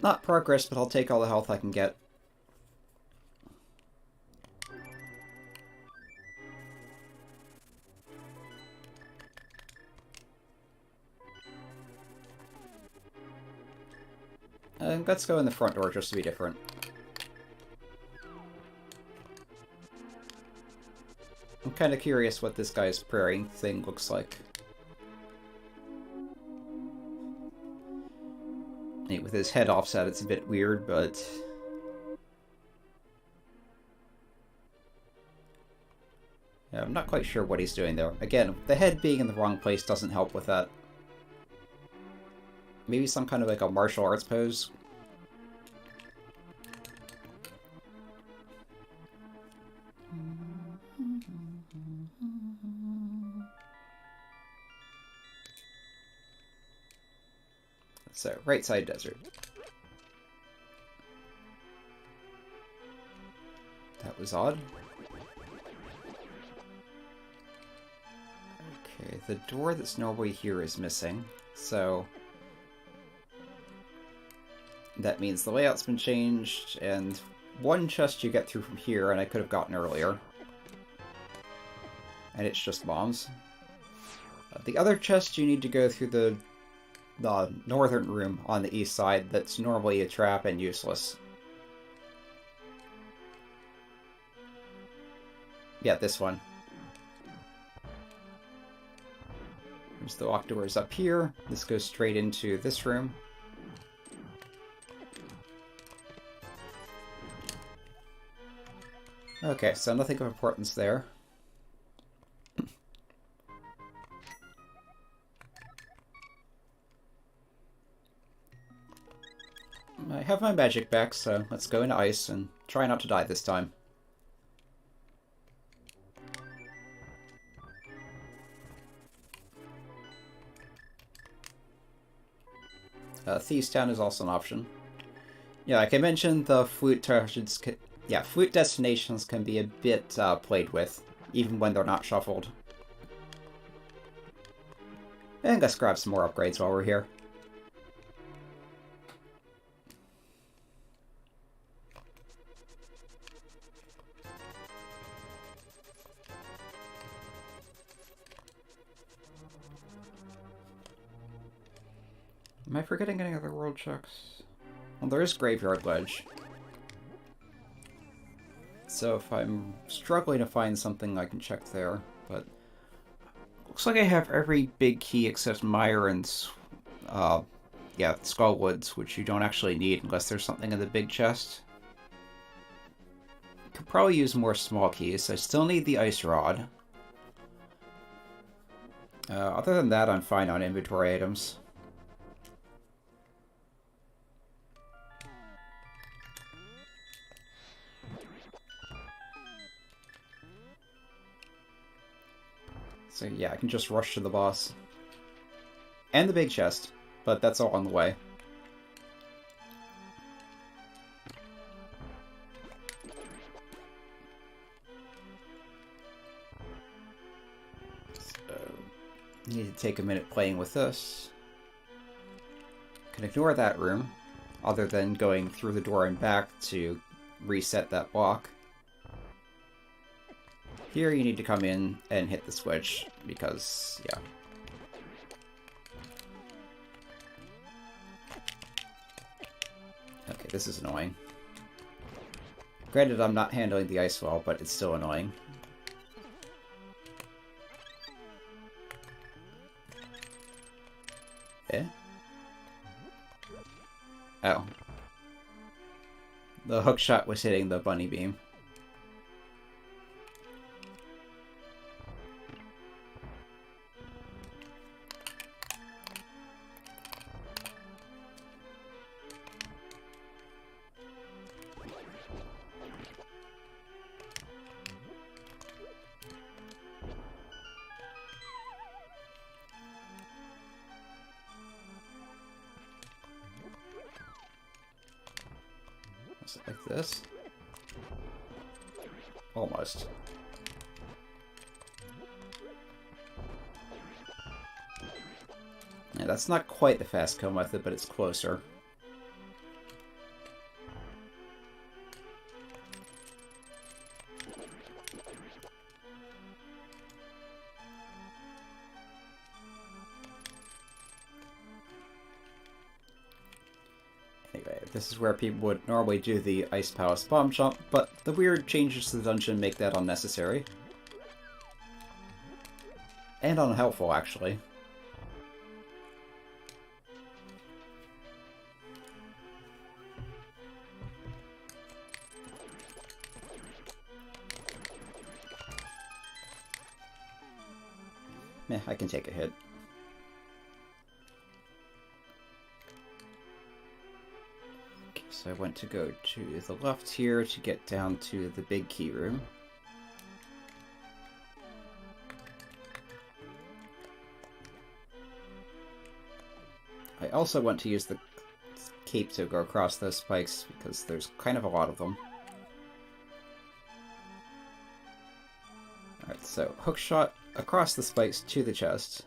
Not progress, but I'll take all the health I can get. Let's go in the front door just to be different. I'm kind of curious what this guy's praying thing looks like. With his head offset, it's a bit weird, but... yeah, I'm not quite sure what he's doing there. Again, the head being in the wrong place doesn't help with that. Maybe some kind of like a martial arts pose? So, right side desert. That was odd. Okay, the door that's normally here is missing, so... that means the layout's been changed, and one chest you get through from here, and I could have gotten earlier. And it's just bombs. The other chest you need to go through the northern room on the east side that's normally a trap and useless. Yeah, this one. There's the lock doors up here. This goes straight into this room. Okay, so nothing of importance there. I have my magic back, so let's go into ice and try not to die this time. Thieves Town is also an option. Yeah, like I mentioned, the flute destinations can be a bit played with, even when they're not shuffled. And let's grab some more upgrades while we're here. Am I forgetting any other world checks? Well, there is Graveyard Ledge. So if I'm struggling to find something, I can check there, but... looks like I have every big key except Myron's, Skullwoods, which you don't actually need unless there's something in the big chest. Could probably use more small keys. I still need the Ice Rod. Other than that, I'm fine on inventory items. So yeah, I can just rush to the boss. And the big chest, but that's all on the way. So, need to take a minute playing with this. Can ignore that room, other than going through the door and back to reset that block. Here you need to come in and hit the switch, because, yeah. Okay, this is annoying. Granted, I'm not handling the ice well, but it's still annoying. Eh? Oh. The hookshot was hitting the bunny beam. Like this. Almost. Yeah, that's not quite the fast kill method, but it's closer. Anyway, this is where people would normally do the Ice Palace bomb jump, but the weird changes to the dungeon make that unnecessary. And unhelpful, actually. Meh, I can take a hit. Okay, so I want to go to the left here to get down to the big key room. I also want to use the cape to go across those spikes because there's kind of a lot of them. Alright, so hook shot across the spikes to the chest.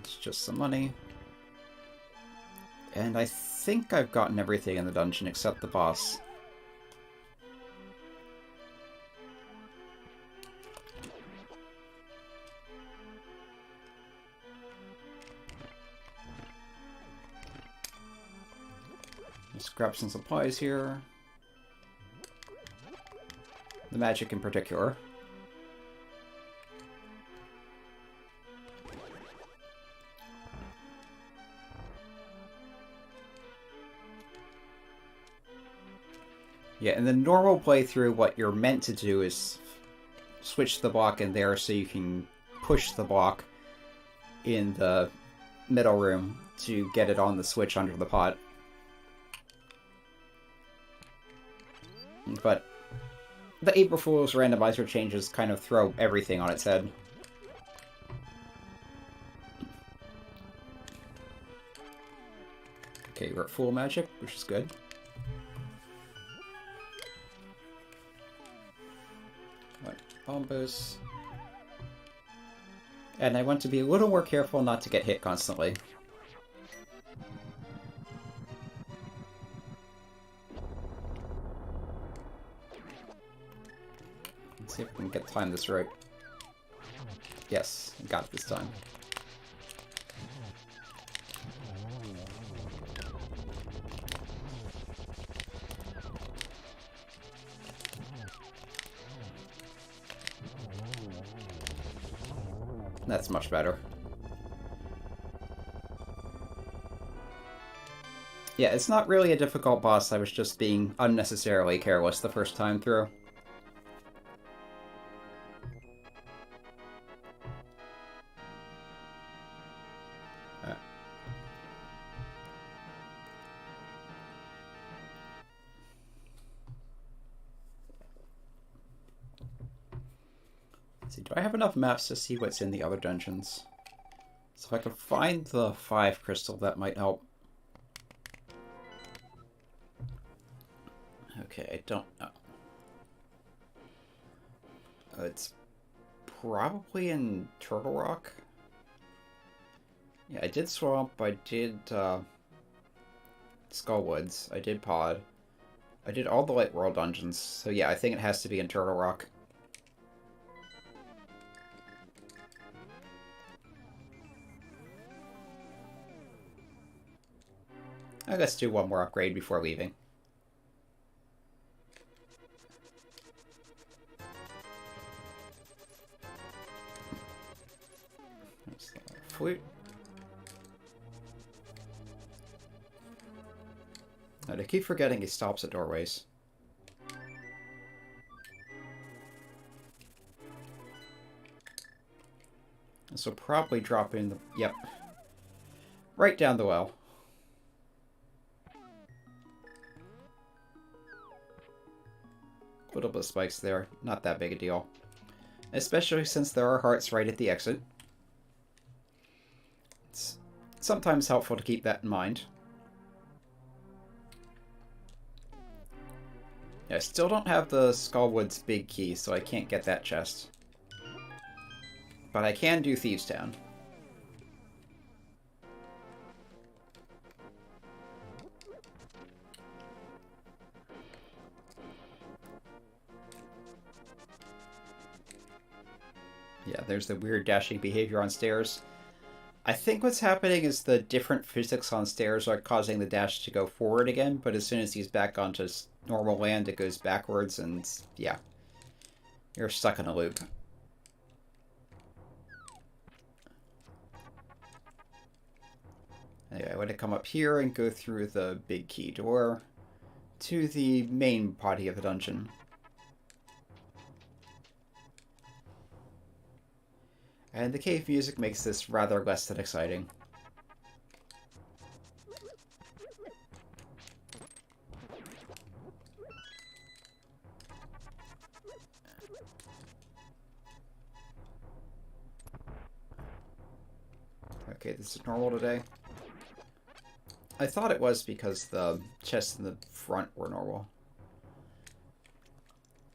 It's just some money. And I think I've gotten everything in the dungeon except the boss. Let's grab some supplies here. The magic in particular. Yeah, in the normal playthrough, what you're meant to do is switch the block in there so you can push the block in the middle room to get it on the switch under the pot. But the April Fool's randomizer changes kind of throw everything on its head. Okay, we're at full magic, which is good. Right, bombos. And I want to be a little more careful not to get hit constantly. Let's see if we can time this right. Yes, I got it this time. That's much better. Yeah, it's not really a difficult boss, I was just being unnecessarily careless the first time through. See, do I have enough maps to see what's in the other dungeons? So if I could find the 5 crystal, that might help. Okay, I don't know. It's probably in Turtle Rock. Yeah, I did Swamp, I did Skullwoods, I did Pod. I did all the Light World dungeons, so yeah, I think it has to be in Turtle Rock. Let's do one more upgrade before leaving. There's the flute. And I keep forgetting he stops at doorways. This will probably drop in the... Yep. Right down the well. Little bit of spikes there. Not that big a deal. Especially since there are hearts right at the exit. Let's Sometimes helpful to keep that in mind. I still don't have the Skullwood's big key, so I can't get that chest. But I can do Thieves Town. Yeah, there's the weird dashing behavior on stairs. I think what's happening is the different physics on stairs are causing the dash to go forward again, but as soon as he's back onto normal land, it goes backwards, and yeah, you're stuck in a loop. Anyway, I want to come up here and go through the big key door to the main body of the dungeon. And the cave music makes this rather less than exciting. Okay, this is normal today. I thought it was because the chests in the front were normal.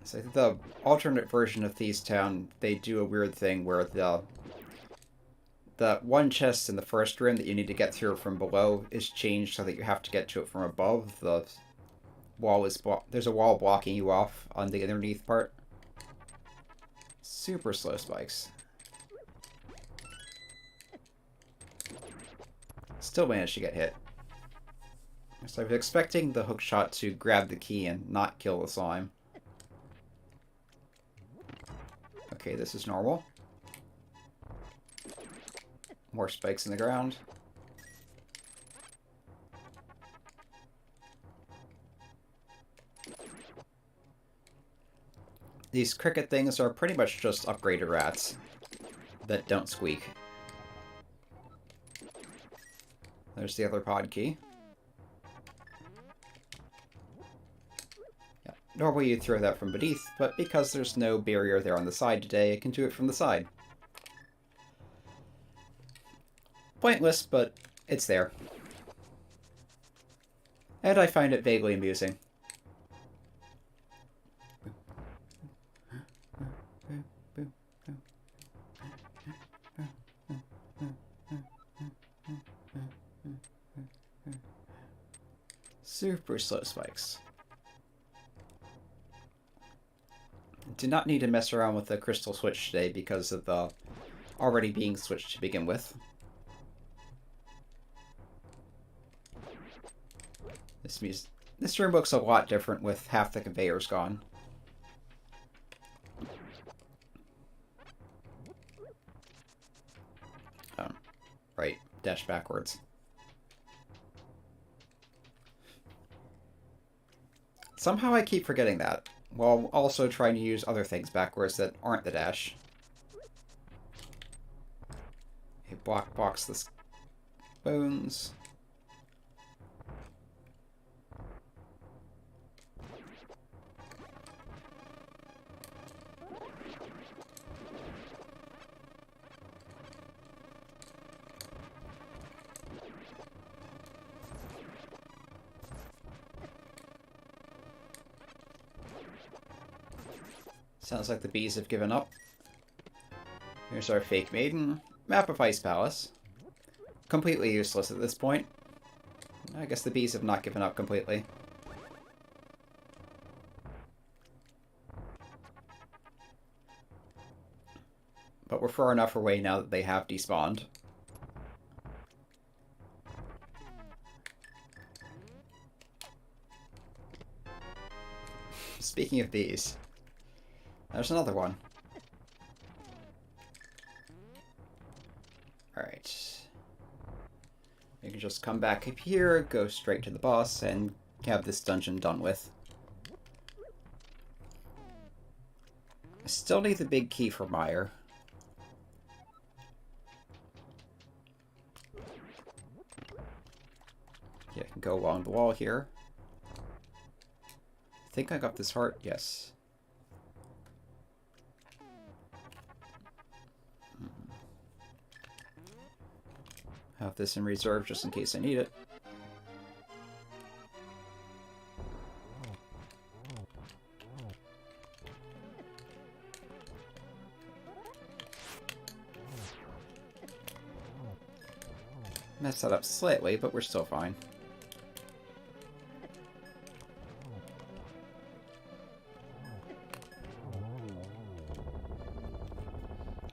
So I think the alternate version of Thieves Town, they do a weird thing where the one chest in the first room that you need to get through from below is changed so that you have to get to it from above. The wall is there's a wall blocking you off on the underneath part. Super slow spikes. Still managed to get hit. So I was expecting the hookshot to grab the key and not kill the slime. Okay, this is normal. More spikes in the ground. These cricket things are pretty much just upgraded rats that don't squeak. There's the other pod key. Yeah, normally you'd throw that from beneath, but because there's no barrier there on the side today, I can do it from the side. Pointless, but it's there. And I find it vaguely amusing. Super slow spikes. Do not need to mess around with the crystal switch today because of the already being switched to begin with. This room looks a lot different with half the conveyors gone. Right, dash backwards. Somehow I keep forgetting that, while also trying to use other things backwards that aren't the dash. Okay, box the bones. Sounds like the bees have given up. Here's our fake maiden. Map of Ice Palace. Completely useless at this point. I guess the bees have not given up completely. But we're far enough away now that they have despawned. Speaking of these, there's another one. Alright. You can just come back up here, go straight to the boss, and have this dungeon done with. I still need the big key for Meyer. Yeah, I can go along the wall here. I think I got this heart, yes. Have this in reserve just in case I need it. Messed that up slightly, but we're still fine.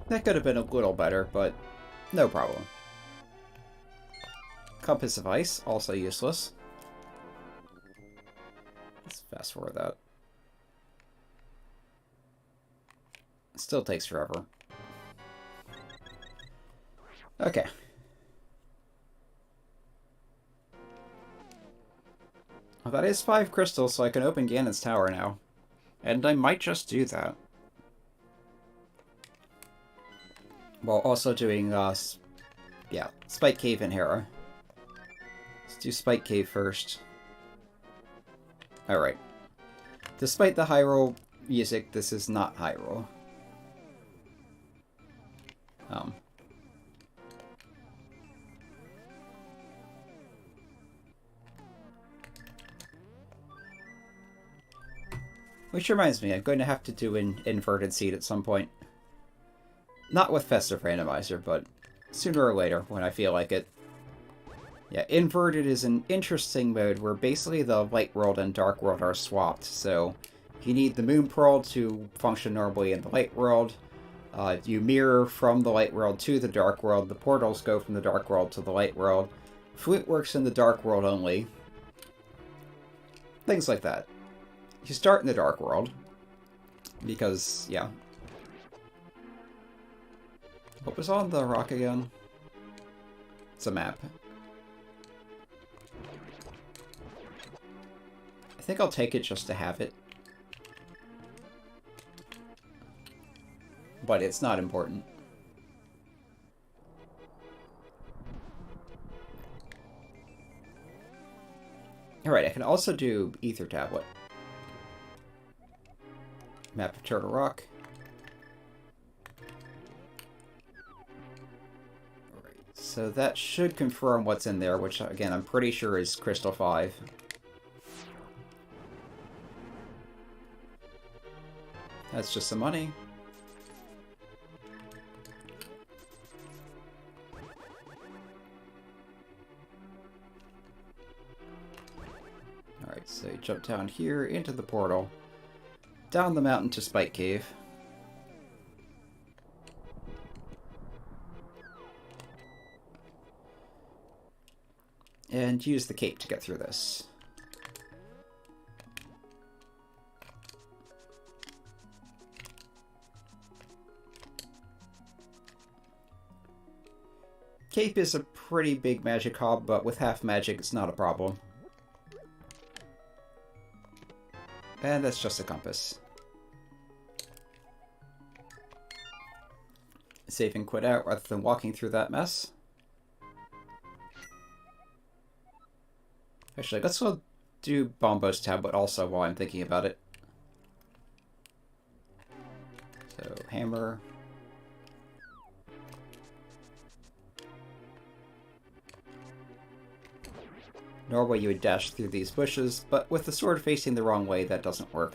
That could have been a little better, but no problem. Compass of Ice, also useless. Let's fast forward that. It still takes forever. Okay. Well, that is 5 crystals, so I can open Ganon's tower now. And I might just do that. While also doing, yeah, Spike Cave and Hera. Let's do Spike Cave first. Alright. Despite the Hyrule music, this is not Hyrule. Which reminds me, I'm going to have to do an inverted seed at some point. Not with Festive Randomizer, but sooner or later, when I feel like it. Yeah, inverted is an interesting mode where basically the light world and dark world are swapped. So you need the moon pearl to function normally in the light world. You mirror from the light world to the dark world. The portals go from the dark world to the light world. Flute works in the dark world only. Things like that. You start in the dark world. Because, yeah. What was on the rock again? It's a map. I think I'll take it just to have it. But it's not important. Alright, I can also do Ether Tablet. Map of Turtle Rock. Alright, so that should confirm what's in there, which again I'm pretty sure is Crystal 5. That's just some money. Alright, so you jump down here into the portal. Down the mountain to Spike Cave. And use the cape to get through this. Cape is a pretty big magic hob, but with half magic it's not a problem. And that's just a compass. Save and quit out rather than walking through that mess. Actually, let's go do Bombo's Tablet also while I'm thinking about it. So, hammer. Normally you would dash through these bushes, but with the sword facing the wrong way, that doesn't work.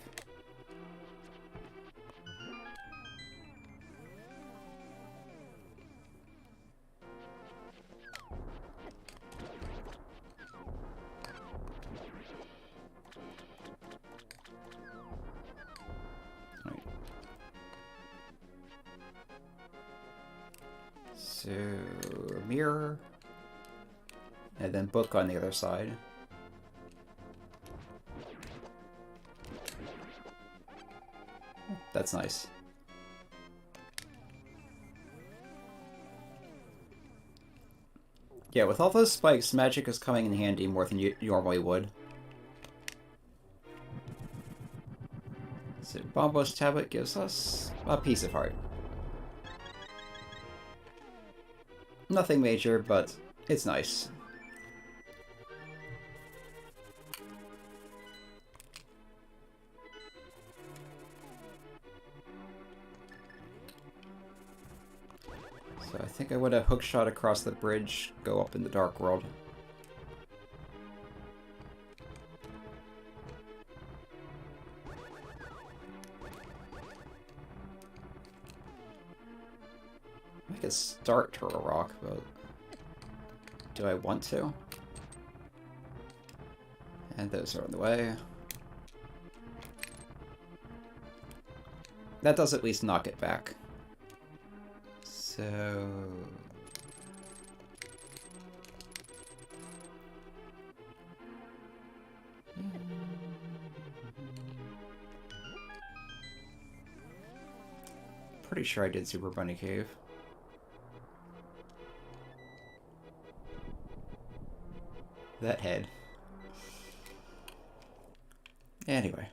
Right. So, mirror. And then book on the other side. That's nice. Yeah, with all those spikes, magic is coming in handy more than you normally would. So, Bombo's Tablet gives us a piece of heart. Nothing major, but it's nice. I think I would have hookshot across the bridge, go up in the Dark World. I could start Turtle Rock, but do I want to? And those are in the way. That does at least knock it back. So... pretty sure I did Super Bunny Cave. That head. Anyway.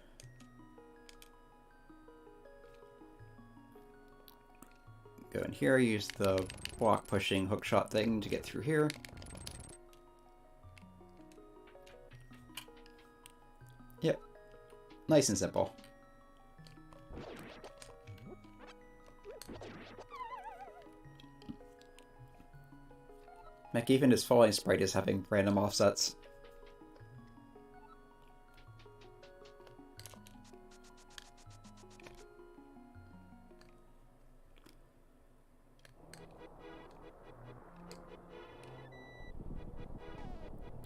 Go in here, use the block pushing hookshot thing to get through here. Yep. Nice and simple. Heck, even his falling sprite is having random offsets.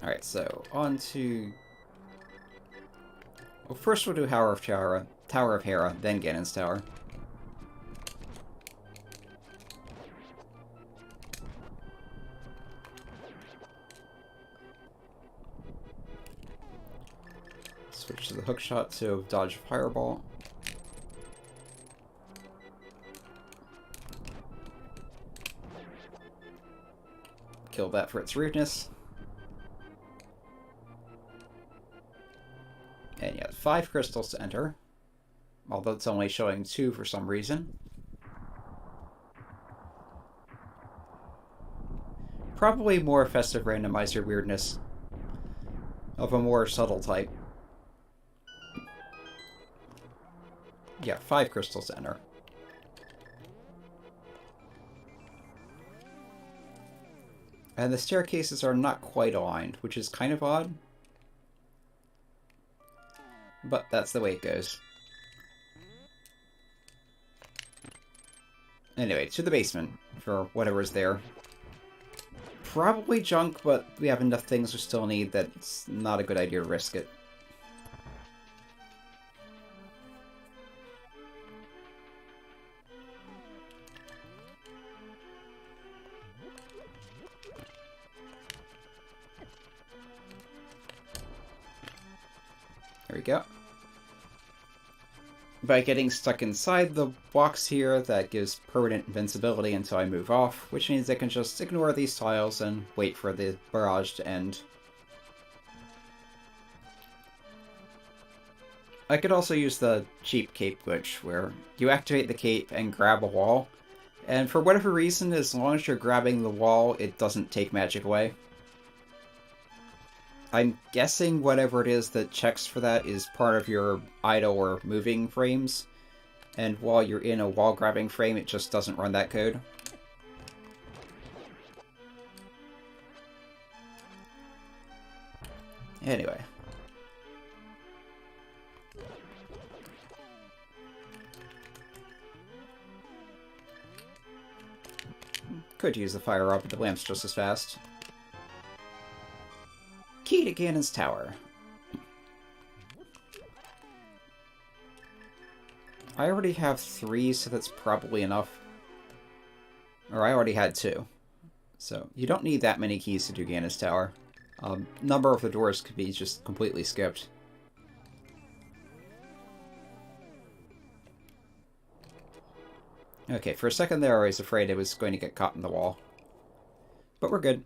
Alright, so on to... Well, first we'll do Tower of Hera, then Ganon's Tower. Switch to the hookshot to dodge Fireball. Kill that for its rudeness. And you have 5 crystals to enter, although it's only showing 2 for some reason. Probably more Festive randomizer weirdness of a more subtle type. Yeah, 5 crystals to enter. And the staircases are not quite aligned, which is kind of odd. But that's the way it goes. Anyway, to the basement for whatever's there. Probably junk, but we have enough things we still need that it's not a good idea to risk it. There we go. By getting stuck inside the blocks here, that gives permanent invincibility until I move off, which means I can just ignore these tiles and wait for the barrage to end. I could also use the cheap cape glitch, where you activate the cape and grab a wall, and for whatever reason, as long as you're grabbing the wall, it doesn't take magic away. I'm guessing whatever it is that checks for that is part of your idle or moving frames, and while you're in a wall grabbing frame, it just doesn't run that code. Anyway. Could use the fire up, but the lamp's just as fast. Key to Ganon's Tower. I already have 3, so that's probably enough. Or I already had 2. So you don't need that many keys to do Ganon's Tower. Number of the doors could be just completely skipped. Okay, for a second there I was afraid I was going to get caught in the wall. But we're good.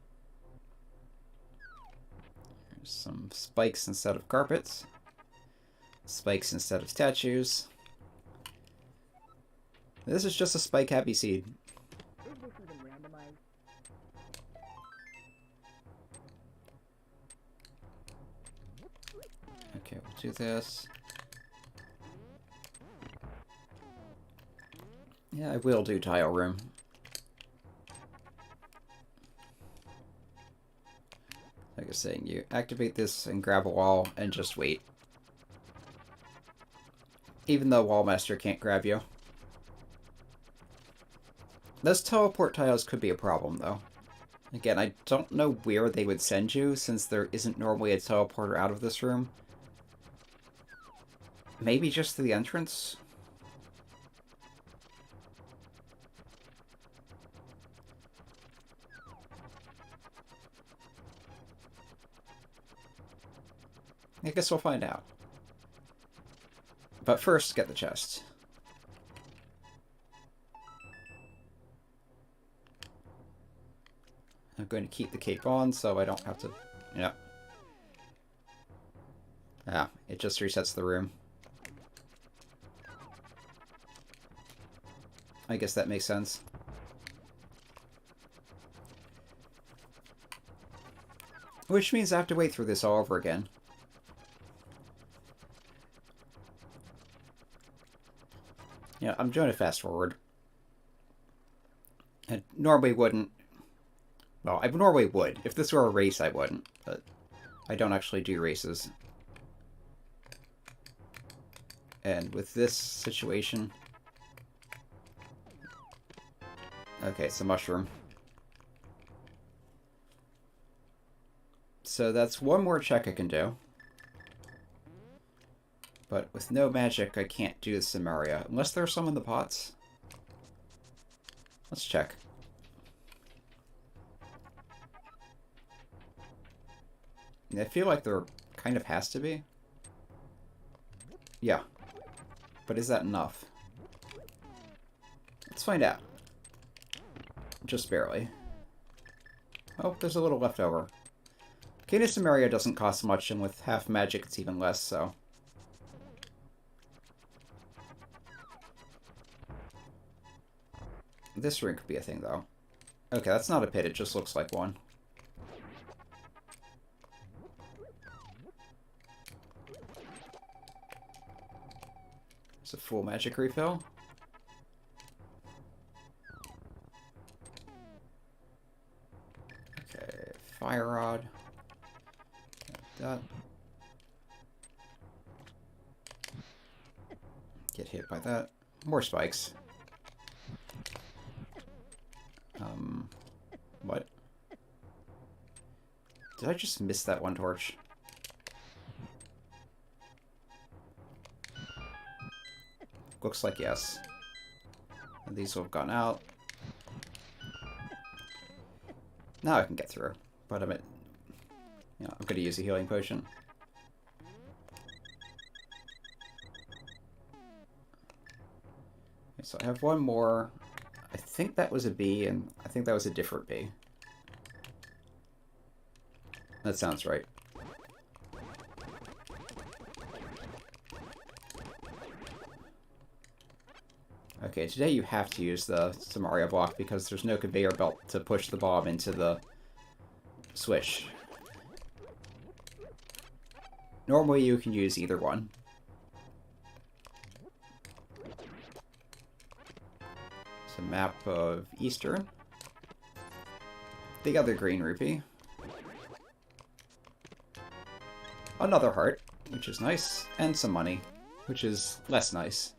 Some spikes instead of carpets. Spikes instead of statues. This is just a spike happy seed. Okay, we'll do this. Yeah, I will do tile room. you're saying you activate this and grab a wall and just wait. Even though Wallmaster can't grab you. Those teleport tiles could be a problem, though. Again, I don't know where they would send you, since there isn't normally a teleporter out of this room. Maybe just to the entrance? I guess we'll find out. But first, get the chest. I'm going to keep the cape on so I don't have to... Yeah. Ah, it just resets the room. I guess that makes sense. Which means I have to wait through this all over again. Yeah, I'm doing a fast forward. I normally wouldn't. Well, I normally would. If this were a race, I wouldn't. But I don't actually do races. And with this situation... Okay, it's a mushroom. So that's one more check I can do. But with no magic, I can't do the Samaria. Unless there are some in the pots. Let's check. I feel like there kind of has to be. Yeah. But is that enough? Let's find out. Just barely. Oh, there's a little left over. Cane of Samaria doesn't cost much, and with half magic it's even less, so... This ring could be a thing, though. Okay, that's not a pit, it just looks like one. It's a full magic refill. Okay, fire rod. Like that. Get hit by that. More spikes. What? Did I just miss that one torch? Looks like yes. And these will have gone out. Now I can get through. But I'm going to use a healing potion. Okay, so I have one more. I think that was a B, and I think that was a different B. That sounds right. Okay, today you have to use the Samaria block because there's no conveyor belt to push the bomb into the switch. Normally you can use either one. It's a map of Eastern. The other green rupee. Another heart, which is nice, and some money, which is less nice.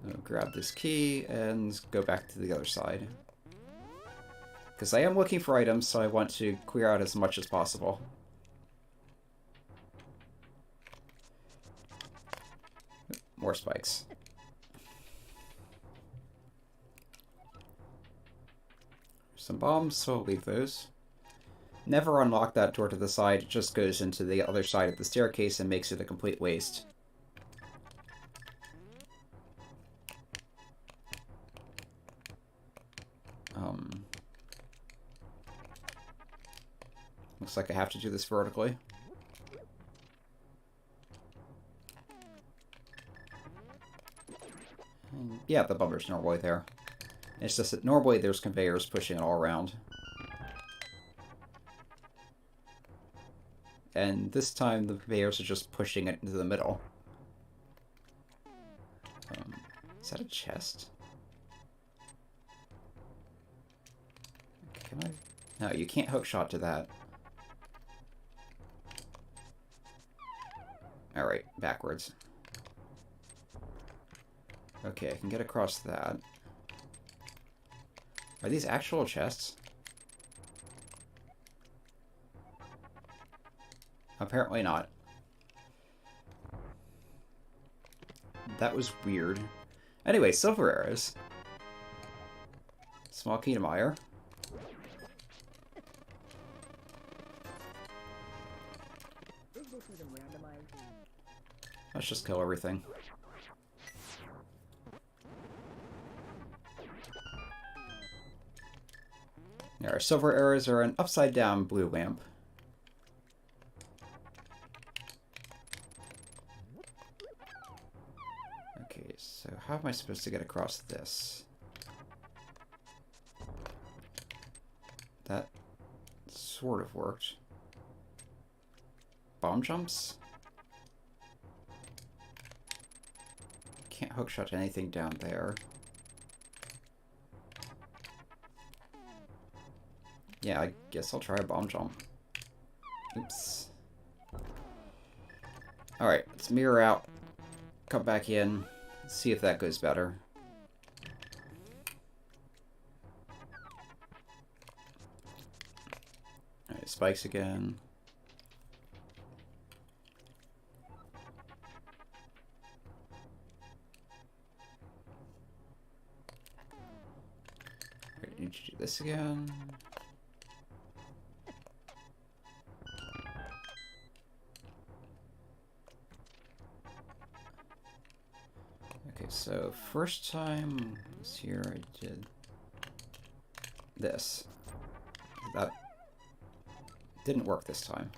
I'll grab this key and go back to the other side. Because I am looking for items, so I want to clear out as much as possible. More spikes. Some bombs, so I'll leave those. Never unlock that door to the side, it just goes into the other side of the staircase and makes it a complete waste. Looks like I have to do this vertically. Yeah, the bumper's normally there. It's just that normally there's conveyors pushing it all around. And this time the conveyors are just pushing it into the middle. Is that a chest? Can I? No, you can't hookshot to that. Alright, backwards. Okay, I can get across that. Are these actual chests? Apparently not. That was weird. Anyway, silver arrows. Small key to Meyer. Let's just kill everything. Yeah, our silver arrows are an upside-down blue lamp. Okay, so how am I supposed to get across this? That sort of worked. Bomb jumps? Can't hookshot anything down there. Yeah, I guess I'll try a bomb jump. Oops. Alright, let's mirror out. Come back in. See if that goes better. Alright, spikes again. Alright, need to do this again. So, first time I was here, I did this. That didn't work this time.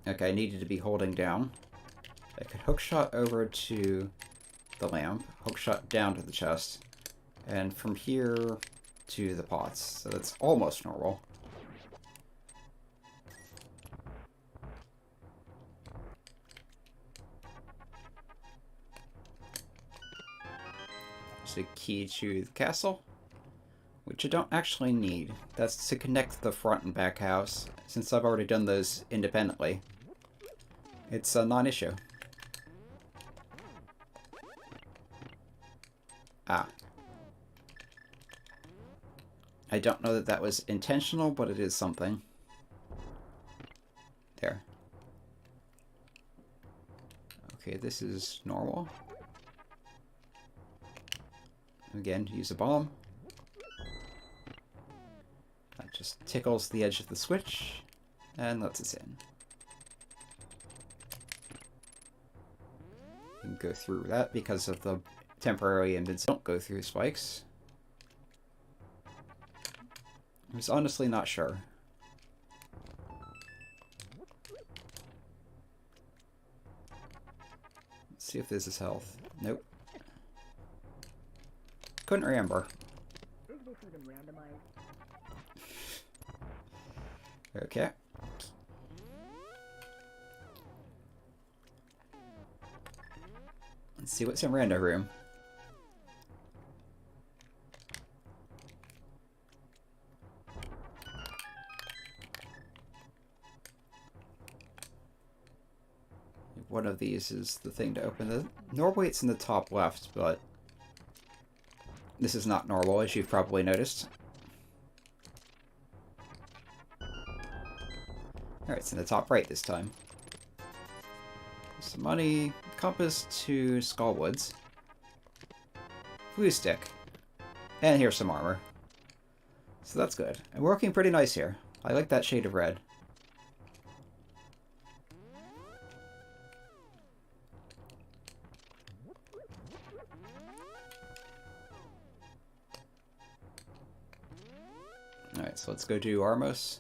Okay, I needed to be holding down. I could hookshot over to the lamp, hookshot down to the chest, and from here to the pots. So that's almost normal. A key to the castle, which I don't actually need. That's to connect the front and back house. Since I've already done those independently, it's a non-issue. Ah. I don't know that that was intentional, but it is something. There. Okay, this is normal. Again, use a bomb. That just tickles the edge of the switch and lets us in. You can go through that because of the temporary invincibility. Don't go through spikes. I was honestly not sure. Let's see if this is health. Nope. Couldn't remember. Okay. Let's see what's in random room. One of these is the thing to open. Normally it's in the top left, but this is not normal, as you've probably noticed. Alright, it's in the top right this time. Some money, compass to Skullwoods, blue stick, and here's some armor. So that's good. And we're working pretty nice here. I like that shade of red. Alright, so let's go do Armos.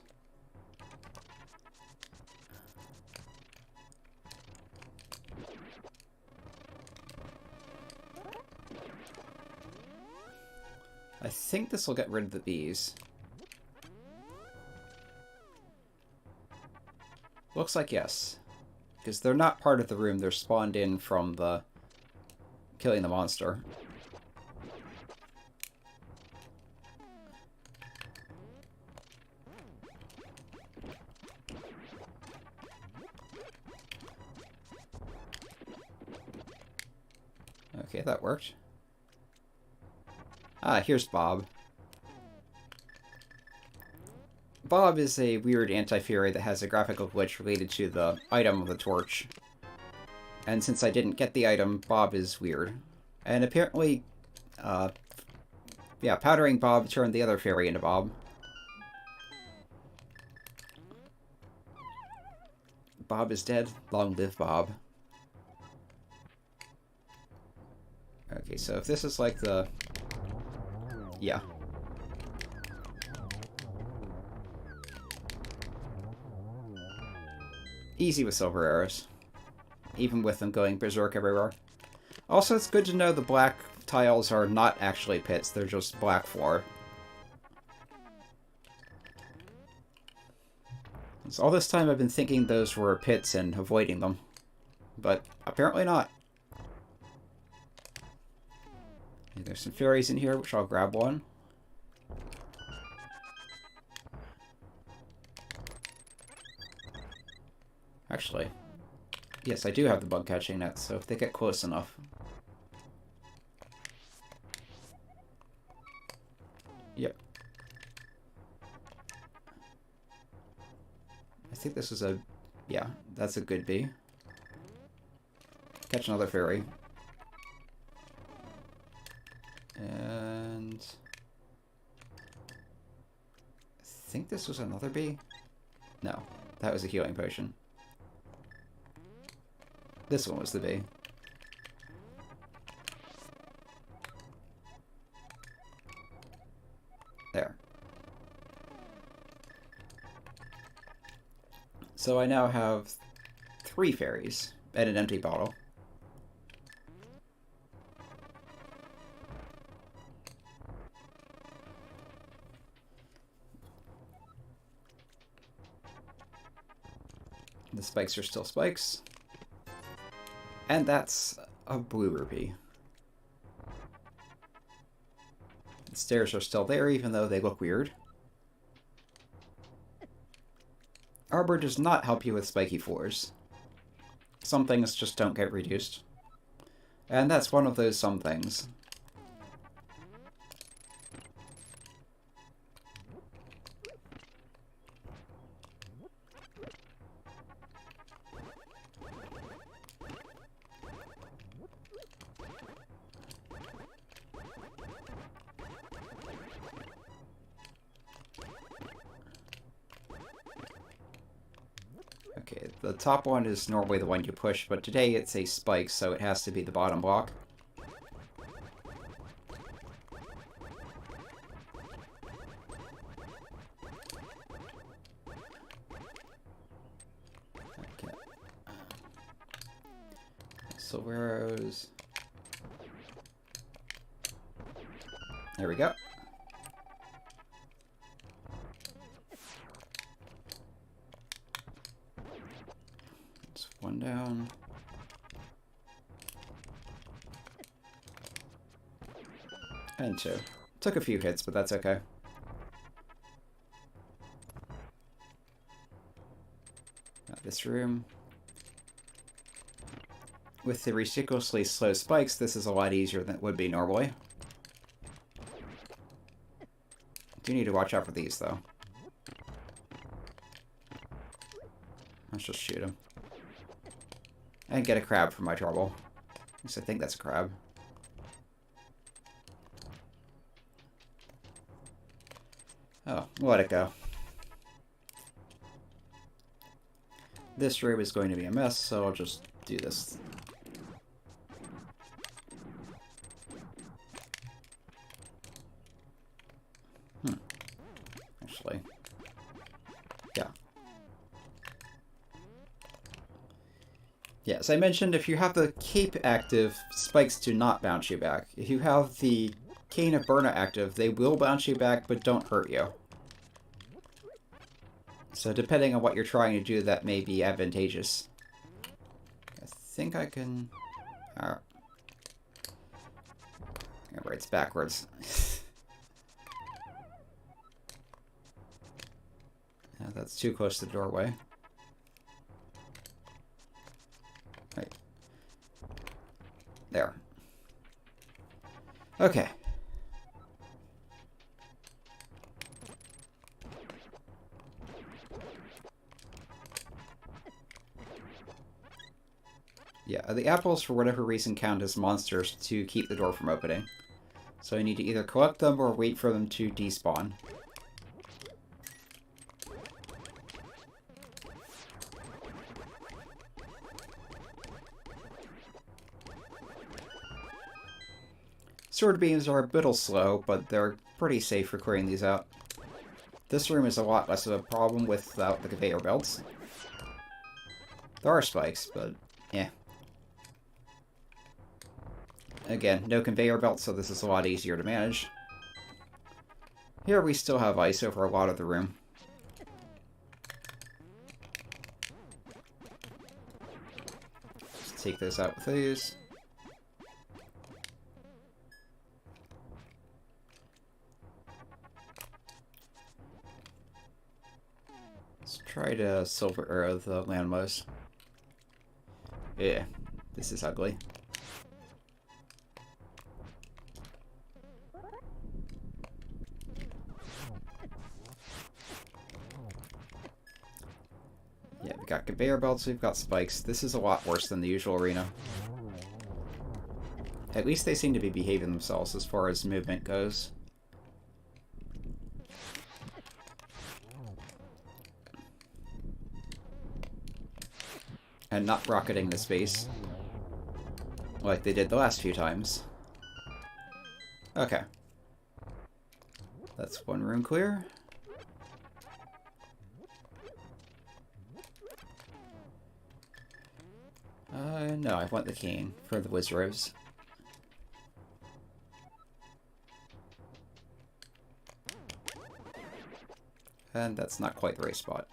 I think this will get rid of the bees. Looks like yes. Because they're not part of the room, they're spawned in from the killing the monster. Okay, that worked. Ah, here's Bob. Bob is a weird anti-fairy that has a graphical glitch related to the item of the torch. And since I didn't get the item, Bob is weird. And apparently, yeah, powdering Bob turned the other fairy into Bob. Bob is dead. Long live Bob. Okay, so if this is like the... Yeah. Easy with silver arrows. Even with them going berserk everywhere. Also, it's good to know the black tiles are not actually pits, they're just black floor. So all this time I've been thinking those were pits and avoiding them. But apparently not. There's some fairies in here, which I'll grab one. Actually, yes, I do have the bug catching net, so if they get close enough. Yep. I think this is a... Yeah, that's a good bee. Catch another fairy. And... I think this was another bee? No, that was a healing potion. This one was the bee. There. So I now have 3 fairies and an empty bottle. The spikes are still spikes. And that's a blue rupee. The stairs are still there, even though they look weird. Arbor does not help you with spiky floors. Some things just don't get reduced. And that's one of those some things. Okay, the top one is normally the one you push, but today it's a spike, so it has to be the bottom block. Okay. Silver arrows. There we go. One down. And 2. Took a few hits, but that's okay. Now this room. With the ridiculously slow spikes, this is a lot easier than it would be normally. Do need to watch out for these, though. Let's just shoot him. And get a crab for my trouble. At least I think that's a crab. Oh, we'll let it go. This room is going to be a mess, so I'll just do this. Actually. Yeah. Yeah, as I mentioned, if you have the cape active, spikes do not bounce you back. If you have the Cane of Burna active, they will bounce you back, but don't hurt you. So depending on what you're trying to do, that may be advantageous. I think I can... Remember, it's backwards. Yeah, that's too close to the doorway. Right. There. Okay. Yeah, the apples, for whatever reason, count as monsters to keep the door from opening. So I need to either collect them or wait for them to despawn. Sword beams are a bit slow, but they're pretty safe for clearing these out. This room is a lot less of a problem without the conveyor belts. There are spikes, but yeah. Again, no conveyor belts, so this is a lot easier to manage. Here we still have ice over a lot of the room. Just take this out with these. Let's try to silver the landmouse. Yeah, this is ugly. Yeah, we got conveyor belts, we've got spikes. This is a lot worse than the usual arena. At least they seem to be behaving themselves as far as movement goes. And not rocketing the space like they did the last few times. Okay. That's one room clear. No, I want the cane for the Wizards. And that's not quite the right spot.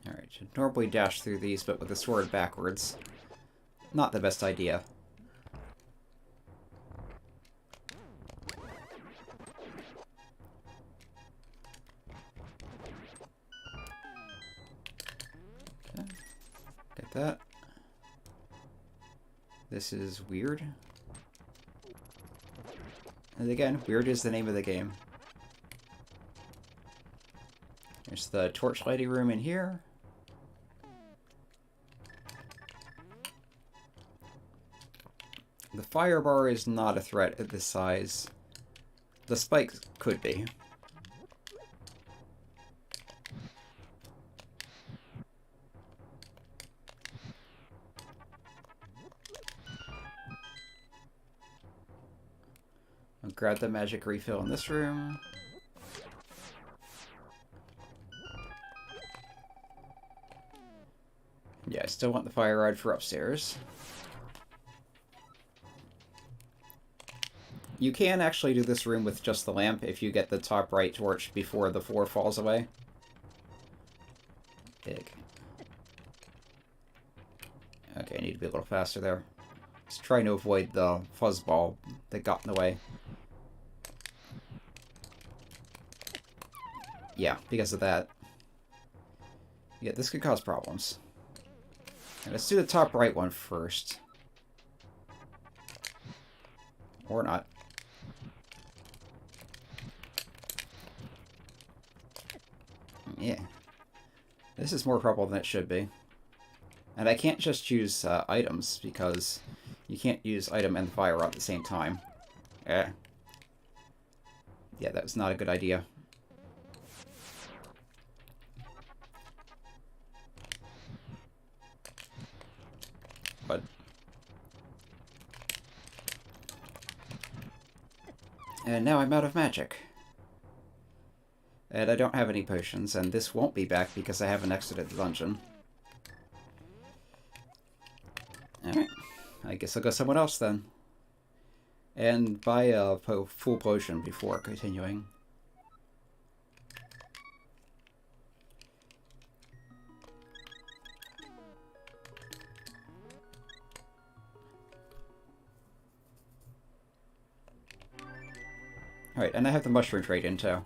Alright, should normally dash through these, but with the sword backwards. Not the best idea. Okay. Get that. This is weird. And again, weird is the name of the game. There's the torch lighting room in here. The fire bar is not a threat at this size. The spikes could be. I'll grab the magic refill in this room. Yeah, I still want the fire rod for upstairs. You can actually do this room with just the lamp if you get the top right torch before the floor falls away. Big. Okay, I need to be a little faster there. Just trying to avoid the fuzzball that got in the way. Yeah, because of that. Yeah, this could cause problems. And let's do the top right one first. Or not. Yeah. This is more trouble than it should be. And I can't just use items, because you can't use item and fire rod at the same time. Yeah, that was not a good idea. But... and now I'm out of magic. And I don't have any potions, and this won't be back because I haven't exited the dungeon. Alright, I guess I'll go somewhere else then. And buy a full potion before continuing. Alright, and I have the mushroom trade in too.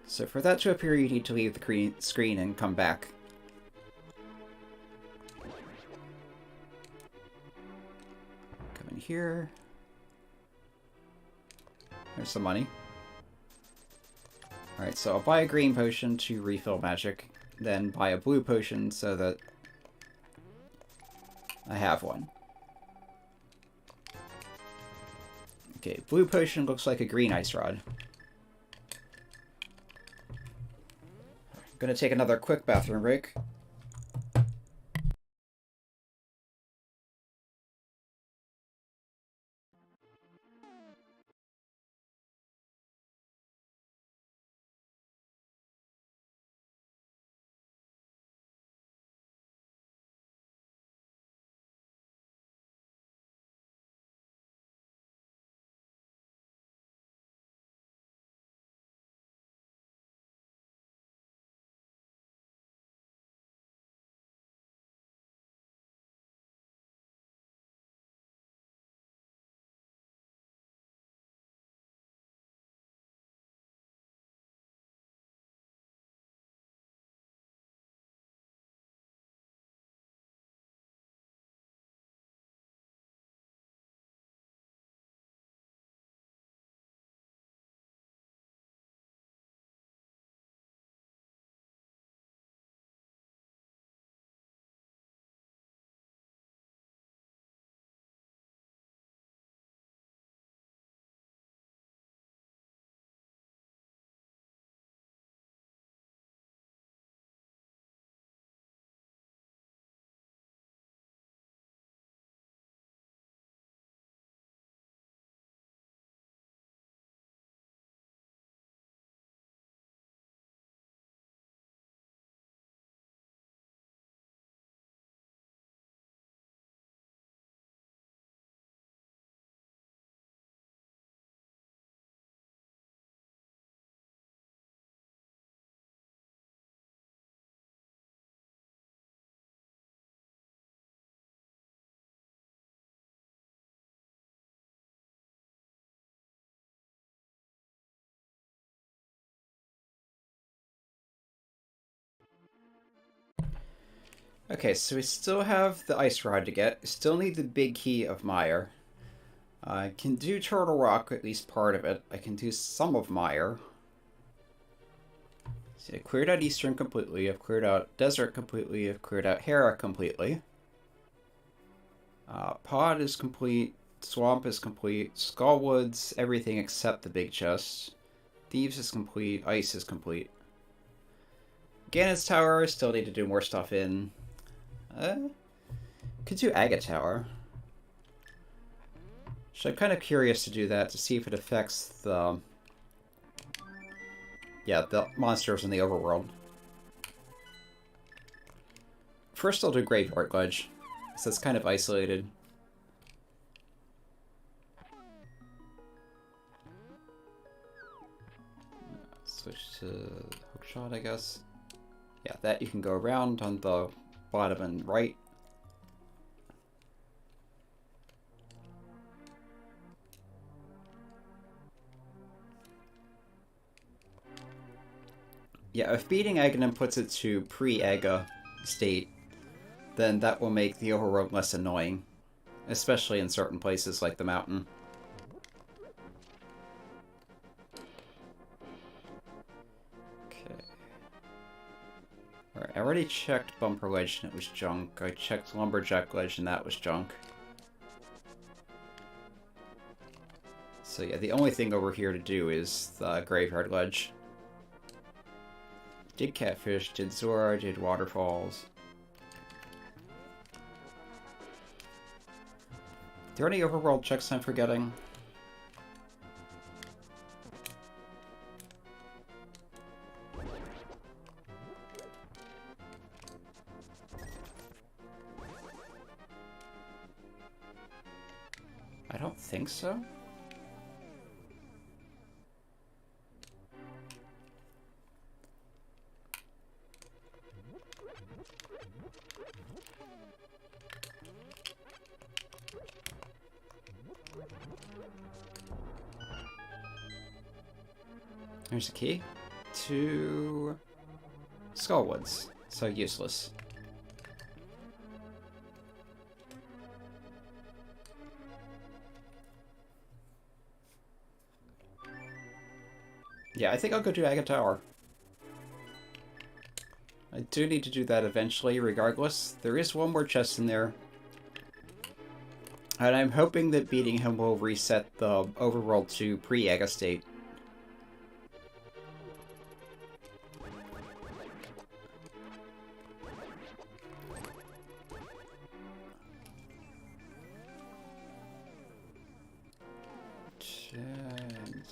So for that to appear, you need to leave the screen and come back. Come in here. There's some money. Alright, so I'll buy a green potion to refill magic, then buy a blue potion so that I have one. Okay, blue potion looks like a green ice rod. I'm gonna take another quick bathroom break. Okay, so we still have the ice rod to get. We still need the big key of Mire. I can do Turtle Rock, at least part of it. I can do some of Mire. See, I cleared out Eastern completely. I've cleared out Desert completely. I've cleared out Hera completely. Pod is complete. Swamp is complete. Skullwoods, everything except the big chest. Thieves is complete. Ice is complete. Ganon's Tower, still need to do more stuff in. Could do Agate Tower. So I'm kind of curious to do that to see if it affects the... yeah, the monsters in the overworld. First I'll do Graveyard Ledge, so it's kind of isolated. Switch to Hookshot, I guess. Yeah, that you can go around on the bottom and right. Yeah, if beating Aghanim puts it to pre-Aga state, then that will make the overworld less annoying, especially in certain places like the mountain. Okay. Alright, I already checked Bumper Ledge and it was junk. I checked Lumberjack Ledge and that was junk. So yeah, the only thing over here to do is the Graveyard Ledge. Did Catfish, did Zora, did Waterfalls. Are there any overworld checks I'm forgetting? I don't think so. There's a key to Skullwoods, so useless. Yeah, I think I'll go to Agate Tower. I do need to do that eventually, regardless. There is one more chest in there. And I'm hoping that beating him will reset the Overworld to pre-Aga state. And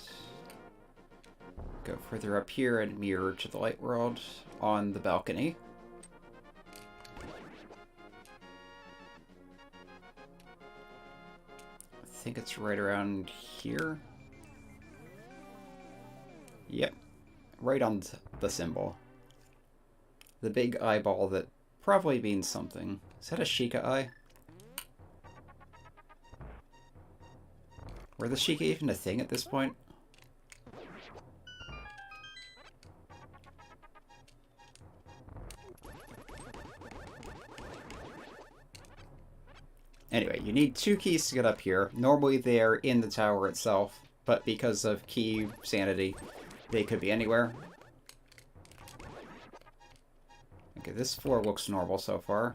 go further up here and mirror to the light world on the balcony. I think it's right around here. Yep, right on the symbol. The big eyeball that probably means something. Is that a Sheikah eye? Were the Sheikah even a thing at this point? Anyway, you need 2 keys to get up here. Normally they're in the tower itself, but because of Keysanity, they could be anywhere. Okay, this floor looks normal so far.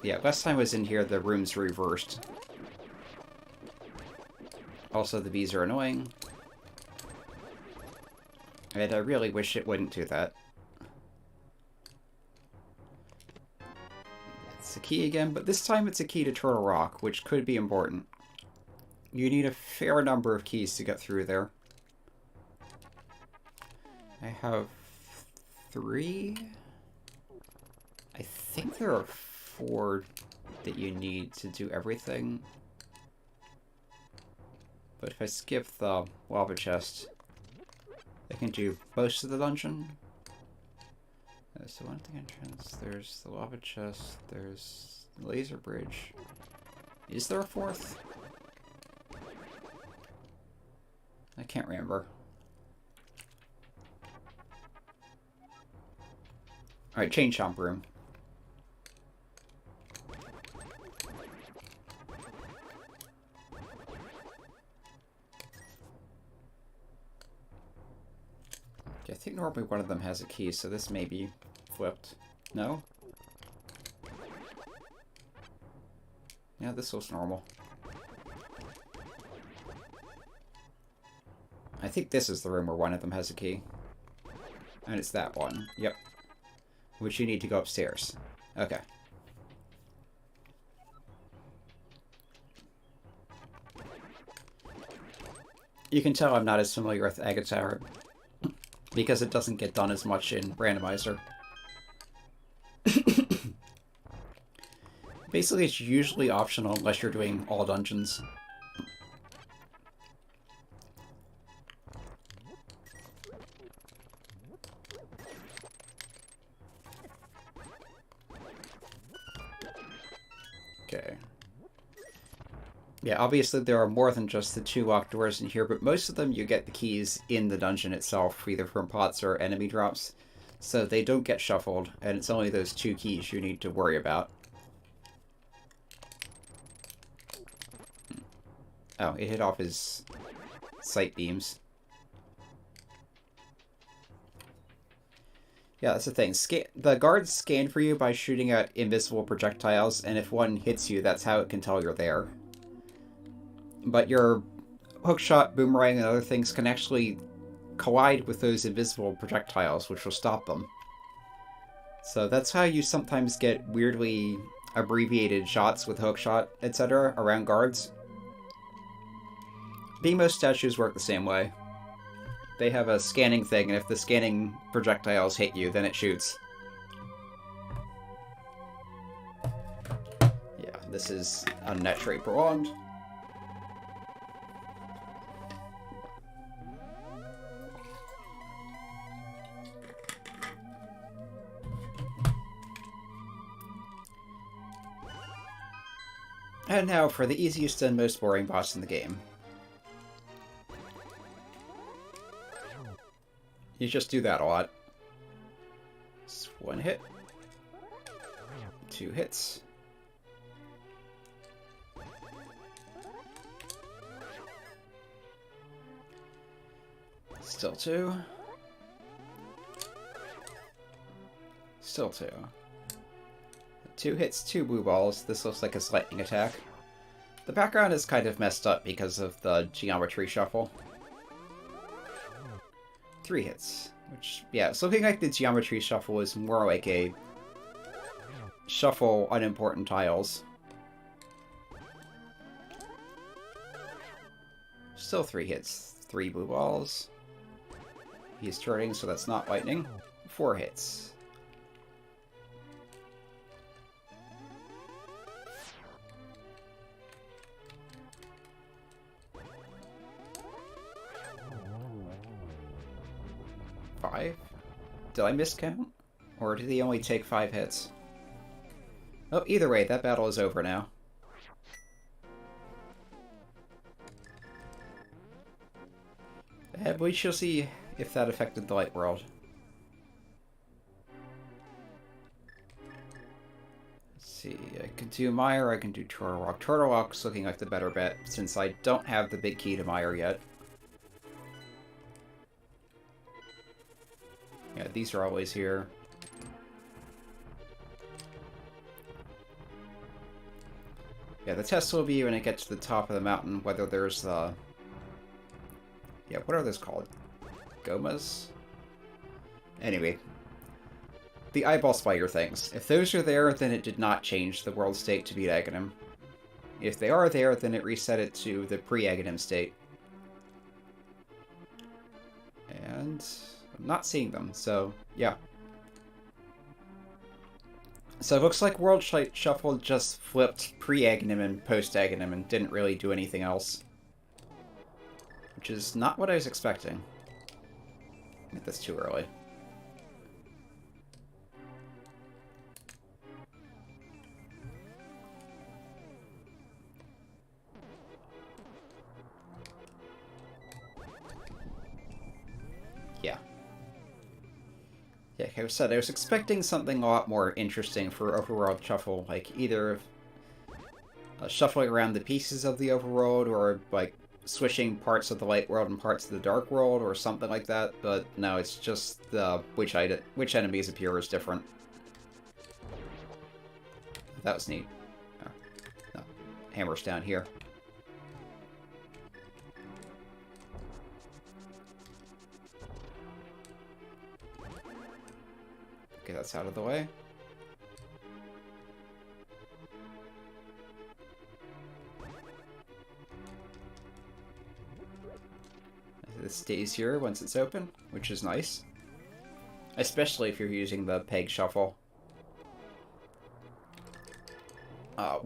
Yeah, last time I was in here, the rooms reversed. Also, the bees are annoying. And I really wish it wouldn't do that. It's a key again, but this time it's a key to Turtle Rock, which could be important. You need a fair number of keys to get through there. I have 3? I think there are 4 that you need to do everything. But if I skip the lava chest, I can do most of the dungeon. There's the one thing entrance, there's the lava chest, there's the laser bridge. Is there a 4th? I can't remember. Alright, chain chomp room. Okay, I think normally one of them has a key, so this may be flipped. No? Yeah, this looks normal. I think this is the room where one of them has a key. And it's that one. Yep. Which you need to go upstairs. Okay. You can tell I'm not as familiar with Agate Tower because it doesn't get done as much in Randomizer. Basically, it's usually optional unless you're doing all dungeons. Okay. Yeah, obviously there are more than just the 2 locked doors in here, but most of them you get the keys in the dungeon itself, either from pots or enemy drops. So they don't get shuffled, and it's only those 2 keys you need to worry about. Oh, it hit off his sight beams. Yeah, that's the thing. The guards scan for you by shooting out invisible projectiles, and if one hits you, that's how it can tell you're there. But your hookshot, boomerang, and other things can actually collide with those invisible projectiles, which will stop them. So that's how you sometimes get weirdly abbreviated shots with hookshot, etc. around guards. Most statues work the same way. They have a scanning thing, and if the scanning projectiles hit you, then it shoots. Yeah, this is unnaturally prolonged. And now for the easiest and most boring boss in the game. You just do that a lot. It's 1 hit. 2 hits. Still 2. Still 2. 2 hits, 2 blue balls. This looks like his lightning attack. The background is kind of messed up because of the geometry shuffle. 3 hits. Which, yeah, it's looking like the geometry shuffle is more like a shuffle unimportant tiles. Still 3 hits. 3 blue balls. He's turning, so that's not lightning. 4 hits. Did I miscount? Or did he only take 5 hits? Oh, either way, that battle is over now. And we shall see if that affected the light world. Let's see, I can do Mire, I can do Turtle Rock. Turtle Rock's looking like the better bet, since I don't have the big key to Mire yet. Yeah, these are always here. Yeah, the test will be when it gets to the top of the mountain, whether there's the... Yeah, what are those called? Gomas? Anyway. The eyeball spider things. If those are there, then it did not change the world state to beat Aghanim. If they are there, then it reset it to the pre-Aghanim state. And... I'm not seeing them, so yeah. So it looks like World Shuffle just flipped pre-Aghanim and post-Aghanim and didn't really do anything else. Which is not what I was expecting. I think that's too early. Yeah. Yeah, like I said, I was expecting something a lot more interesting for Overworld Shuffle, like either shuffling around the pieces of the Overworld, or like switching parts of the Light World and parts of the Dark World, or something like that, but no, it's just which enemies appear is different. That was neat. Oh, no. Hammer's down here. Okay, that's out of the way. This stays here once it's open, which is nice. Especially if you're using the peg shuffle.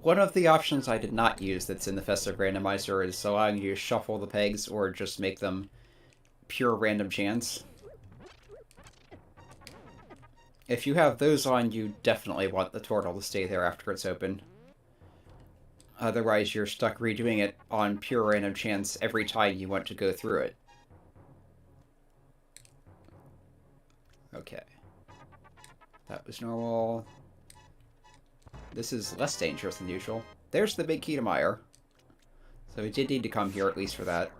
One of the options I did not use that's in the Festive randomizer is allowing you to shuffle the pegs or just make them pure random chance. If you have those on, you definitely want the turtle to stay there after it's open. Otherwise, you're stuck redoing it on pure random chance every time you want to go through it. Okay. That was normal. This is less dangerous than usual. There's the big key to Mire. So we did need to come here at least for that.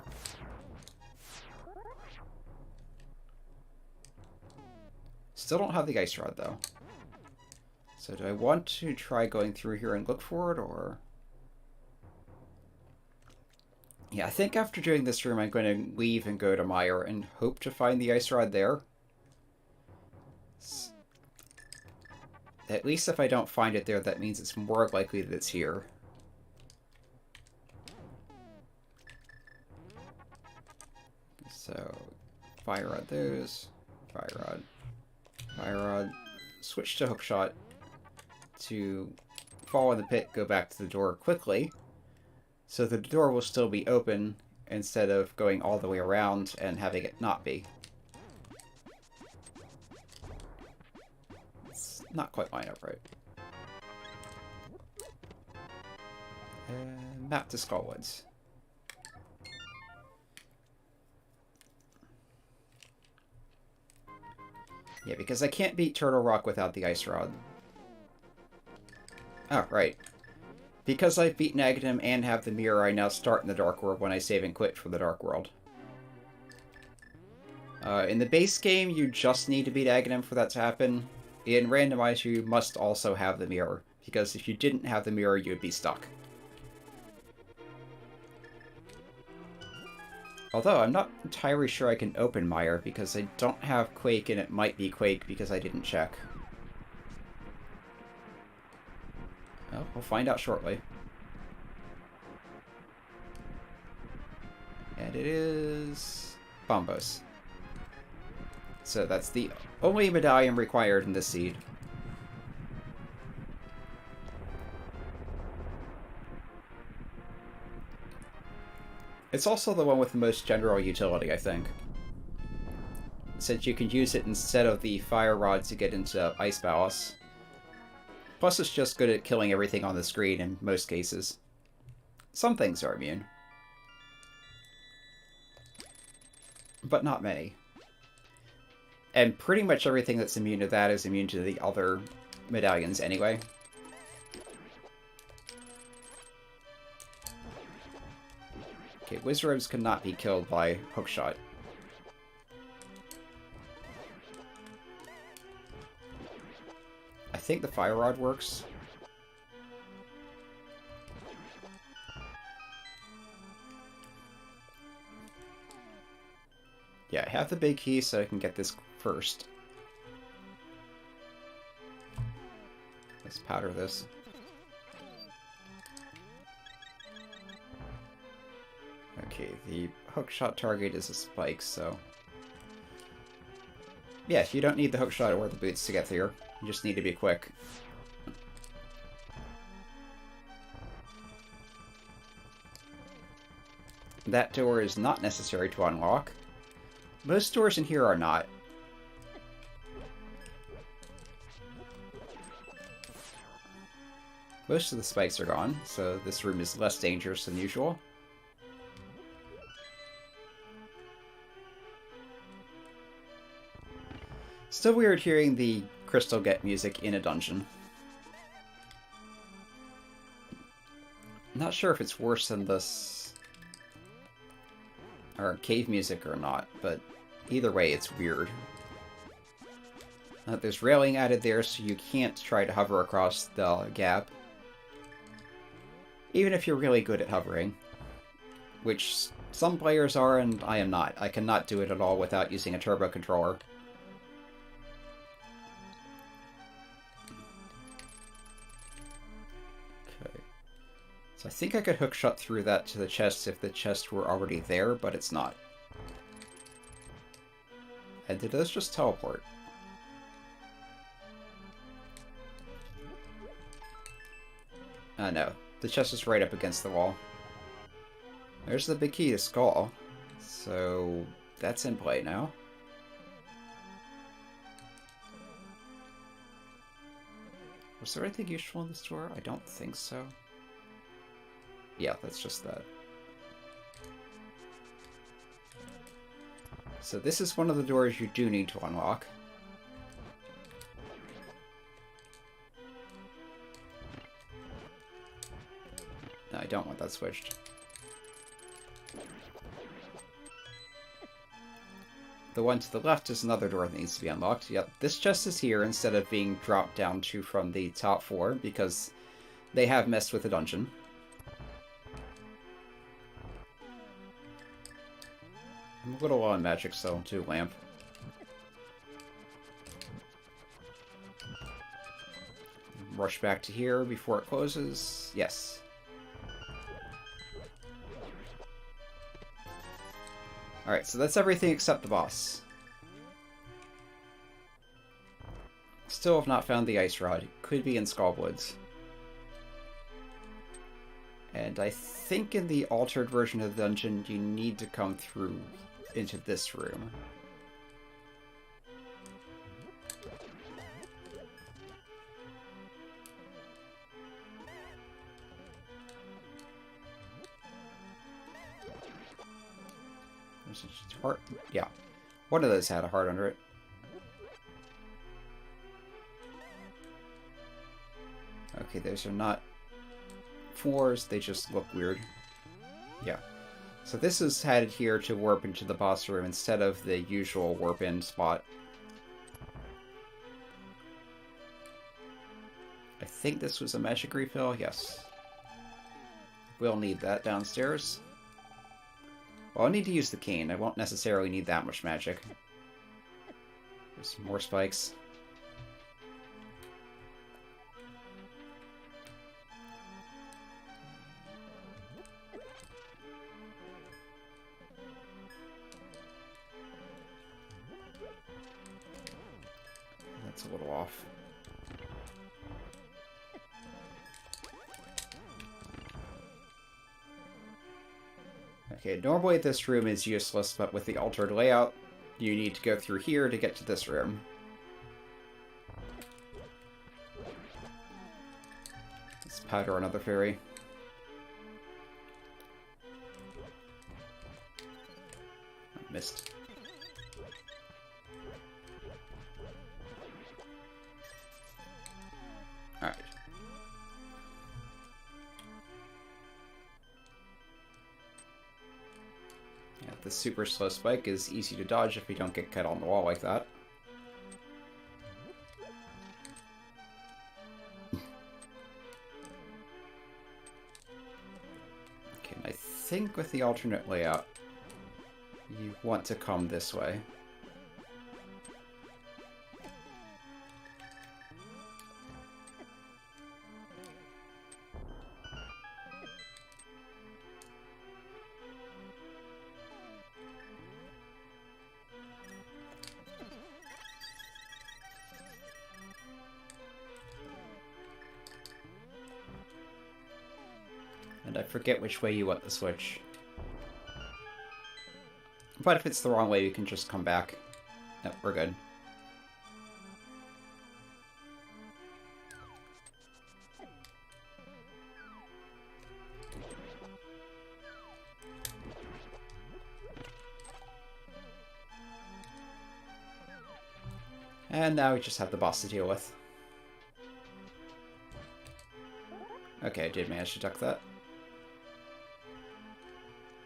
Still don't have the ice rod, though. So do I want to try going through here and look for it, or... Yeah, I think after doing this room, I'm going to leave and go to Mire and hope to find the ice rod there. At least if I don't find it there, that means it's more likely that it's here. So, fire rod those, fire rod. Fire rod, switch to hookshot to fall in the pit, go back to the door quickly, so the door will still be open instead of going all the way around and having it not be. It's not quite lined up right. Map to Skullwoods. Yeah, because I can't beat Turtle Rock without the Ice Rod. Oh, right. Because I've beaten Aghanim and have the mirror, I now start in the Dark World when I save and quit for the Dark World. In the base game, you just need to beat Aghanim for that to happen. In Randomizer, you must also have the mirror, because if you didn't have the mirror, you would be stuck. Although, I'm not entirely sure I can open Mire, because I don't have Quake, and it might be Quake because I didn't check. Well, we'll find out shortly. And it is... Bombos. So that's the only medallion required in this seed. It's also the one with the most general utility, I think. Since you can use it instead of the fire rod to get into Ice Palace. Plus it's just good at killing everything on the screen in most cases. Some things are immune. But not many. And pretty much everything that's immune to that is immune to the other medallions anyway. Okay, Wizrobes cannot be killed by Hookshot. I think the Fire Rod works. Yeah, I have the big key so I can get this first. Let's powder this. Okay, the hookshot target is a spike, so... yeah, you don't need the hookshot or the boots to get there. You just need to be quick. That door is not necessary to unlock. Most doors in here are not. Most of the spikes are gone, so this room is less dangerous than usual. Still weird hearing the Crystal Get music in a dungeon. Not sure if it's worse than this... or cave music or not, but either way it's weird. There's railing added there so you can't try to hover across the gap. Even if you're really good at hovering. Which some players are and I am not. I cannot do it at all without using a turbo controller. Okay. So I think I could hookshot through that to the chest if the chests were already there, but it's not. And did those just teleport? No. The chest is right up against the wall. There's the big key to Skull. So that's in play now. Was there anything useful in this door? I don't think so. Yeah, that's just that. So this is one of the doors you do need to unlock. No, I don't want that switched. The one to the left is another door that needs to be unlocked. Yep, this chest is here instead of being dropped down to from the top floor because they have messed with the dungeon. I'm a little low on magic, so do lamp. Rush back to here before it closes. Yes. Alright, so that's everything except the boss. Still have not found the ice rod. It could be in Skullwoods. And I think in the altered version of the dungeon, you need to come through into this room. Heart? Yeah. One of those had a heart under it. Okay, those are not 4s, they just look weird. Yeah. So this is headed here to warp into the boss room instead of the usual warp in spot. I think this was a magic refill, yes. We'll need that downstairs. Well, I'll need to use the cane. I won't necessarily need that much magic. There's more spikes. That's a little off. Okay, normally this room is useless, but with the altered layout, you need to go through here to get to this room. Let's powder another fairy. Oh, missed. Alright. Yeah, the super slow spike is easy to dodge if you don't get cut on the wall like that. Okay, and I think with the alternate layout, you want to come this way. And I forget which way you want the switch. But if it's the wrong way, you can just come back. Nope, we're good. And now we just have the boss to deal with. Okay, I did manage to duck that.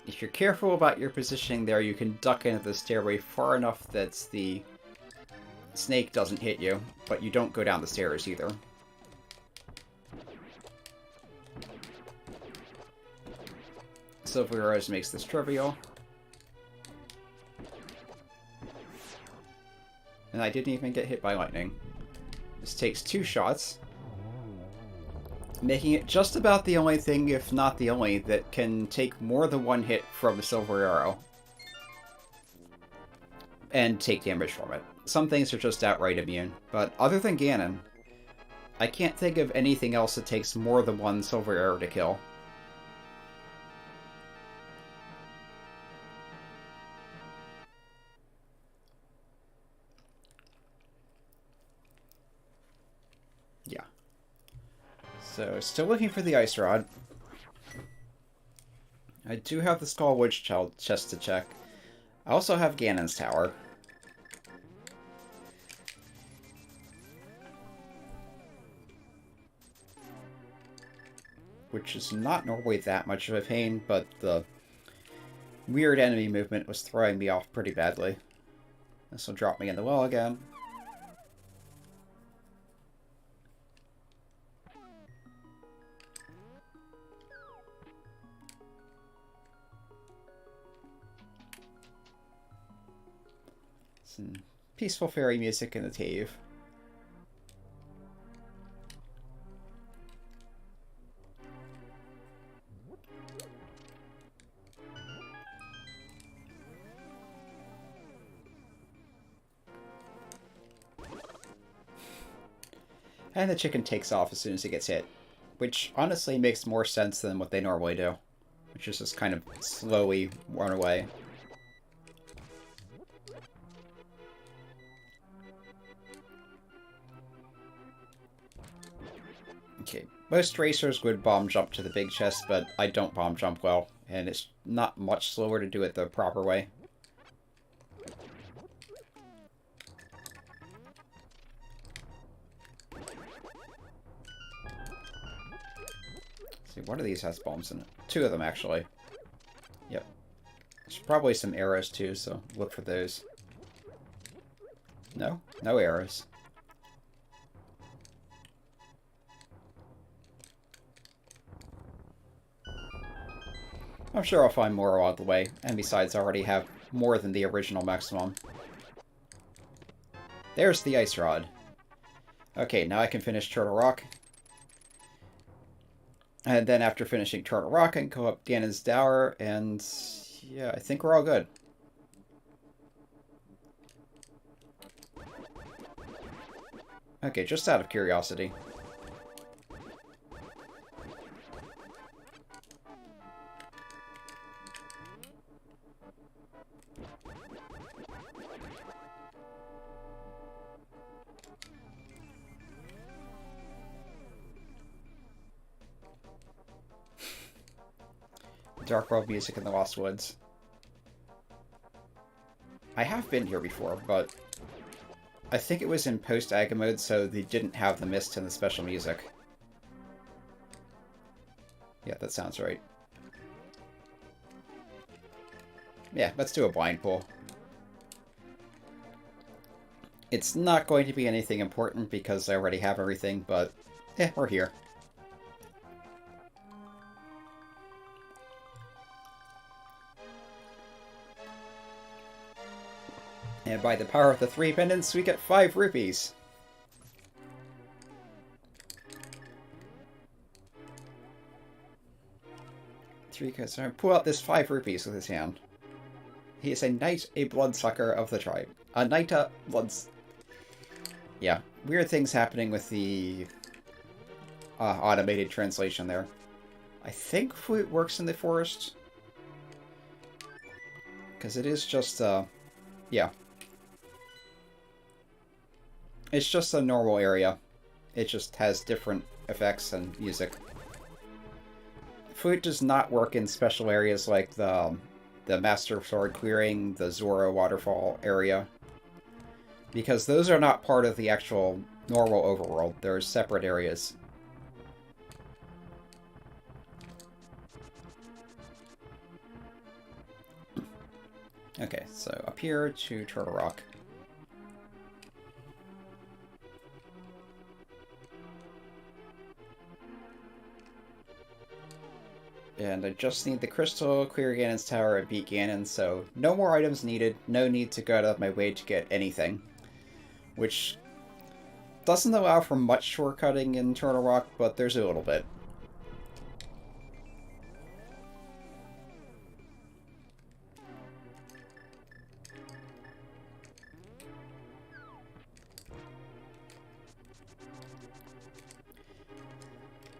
If you're careful about your positioning there, you can duck into the stairway far enough that the snake doesn't hit you, but you don't go down the stairs either. Silver Arrows makes this trivial. And I didn't even get hit by lightning. This takes 2 shots, making it just about the only thing, if not the only, that can take more than 1 hit from a Silver Arrow and take damage from it. Some things are just outright immune, but other than Ganon, I can't think of anything else that takes more than 1 Silver Arrow to kill. Yeah. So, still looking for the Ice Rod. I do have the Skull Witch chest to check. I also have Ganon's Tower. Which is not normally that much of a pain, but the weird enemy movement was throwing me off pretty badly. This will drop me in the well again. Some peaceful fairy music in the cave. And the chicken takes off as soon as it gets hit, which honestly makes more sense than what they normally do, which is just kind of slowly run away. Okay, most racers would bomb jump to the big chest, but I don't bomb jump well, and it's not much slower to do it the proper way. See, one of these has bombs in it. Two of them, actually. Yep. There's probably some arrows, too, so look for those. No? No arrows. I'm sure I'll find more along the way, and besides, I already have more than the original maximum. There's the ice rod. Okay, now I can finish Turtle Rock. And then after finishing Turtle Rock, I can go up Ganon's Tower, and yeah, I think we're all good. Okay, just out of curiosity. Dark World music in the Lost Woods. I have been here before, but I think it was in post-Aga mode, so they didn't have the mist and the special music. Yeah, that sounds right. Yeah, let's do a blind pull. It's not going to be anything important because I already have everything, but we're here. And by the power of the 3 pendants, we get 5 rupees. 3 cards. Pull out this 5 rupees with his hand. He is a knight, a bloodsucker of the tribe. A knight, bloods. Yeah, weird things happening with the automated translation there. I think Flute works in the forest. Because it is just, yeah. It's just a normal area. It just has different effects and music. Flute does not work in special areas like the Master Sword Clearing, the Zora Waterfall area. Because those are not part of the actual normal overworld. They're separate areas. Okay, so up here to Turtle Rock. And I just need the crystal, clear Ganon's tower, and beat Ganon, so no more items needed, no need to go out of my way to get anything. Which doesn't allow for much shortcutting in Turtle Rock, but there's a little bit.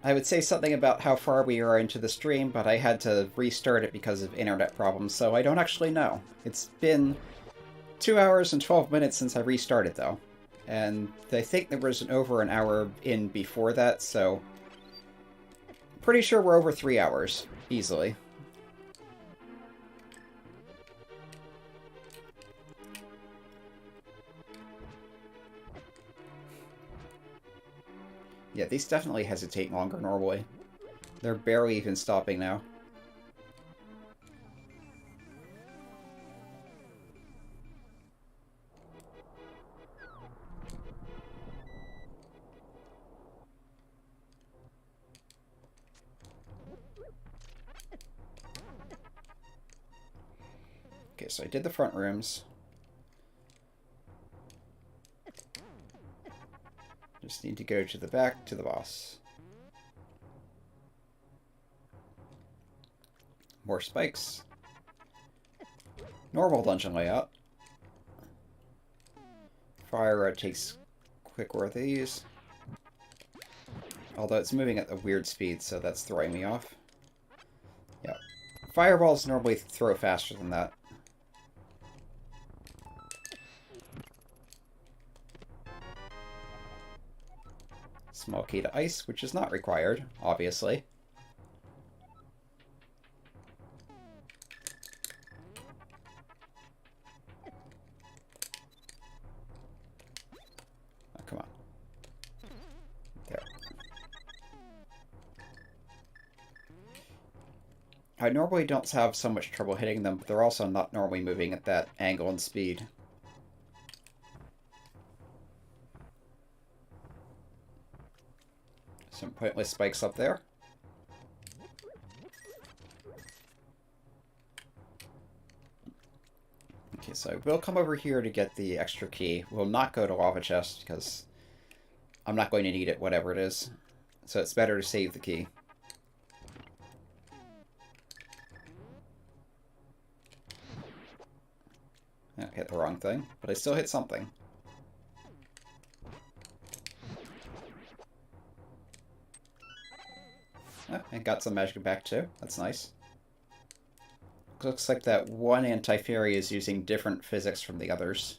I would say something about how far we are into the stream, but I had to restart it because of internet problems, so I don't actually know. It's been 2 hours and 12 minutes since I restarted, though. And I think there was over an hour in before that, so pretty sure we're over 3 hours, easily. Yeah, these definitely hesitate longer normally. They're barely even stopping now. Okay, so I did the front rooms. Just need to go to the back to the boss. More spikes. Normal dungeon layout. Fire rod takes quick worth of these. Although it's moving at a weird speed, so that's throwing me off. Yeah. Fireballs normally throw faster than that. Small key to ice, which is not required, obviously. Oh, come on. There. I normally don't have so much trouble hitting them, but they're also not normally moving at that angle and speed. Some pointless spikes up there. Okay, so we'll come over here to get the extra key. We'll not go to lava chest because I'm not going to need it, whatever it is. So it's better to save the key. I hit the wrong thing, but I still hit something. Oh, and got some magic back too. That's nice. Looks like that one anti-fairy is using different physics from the others.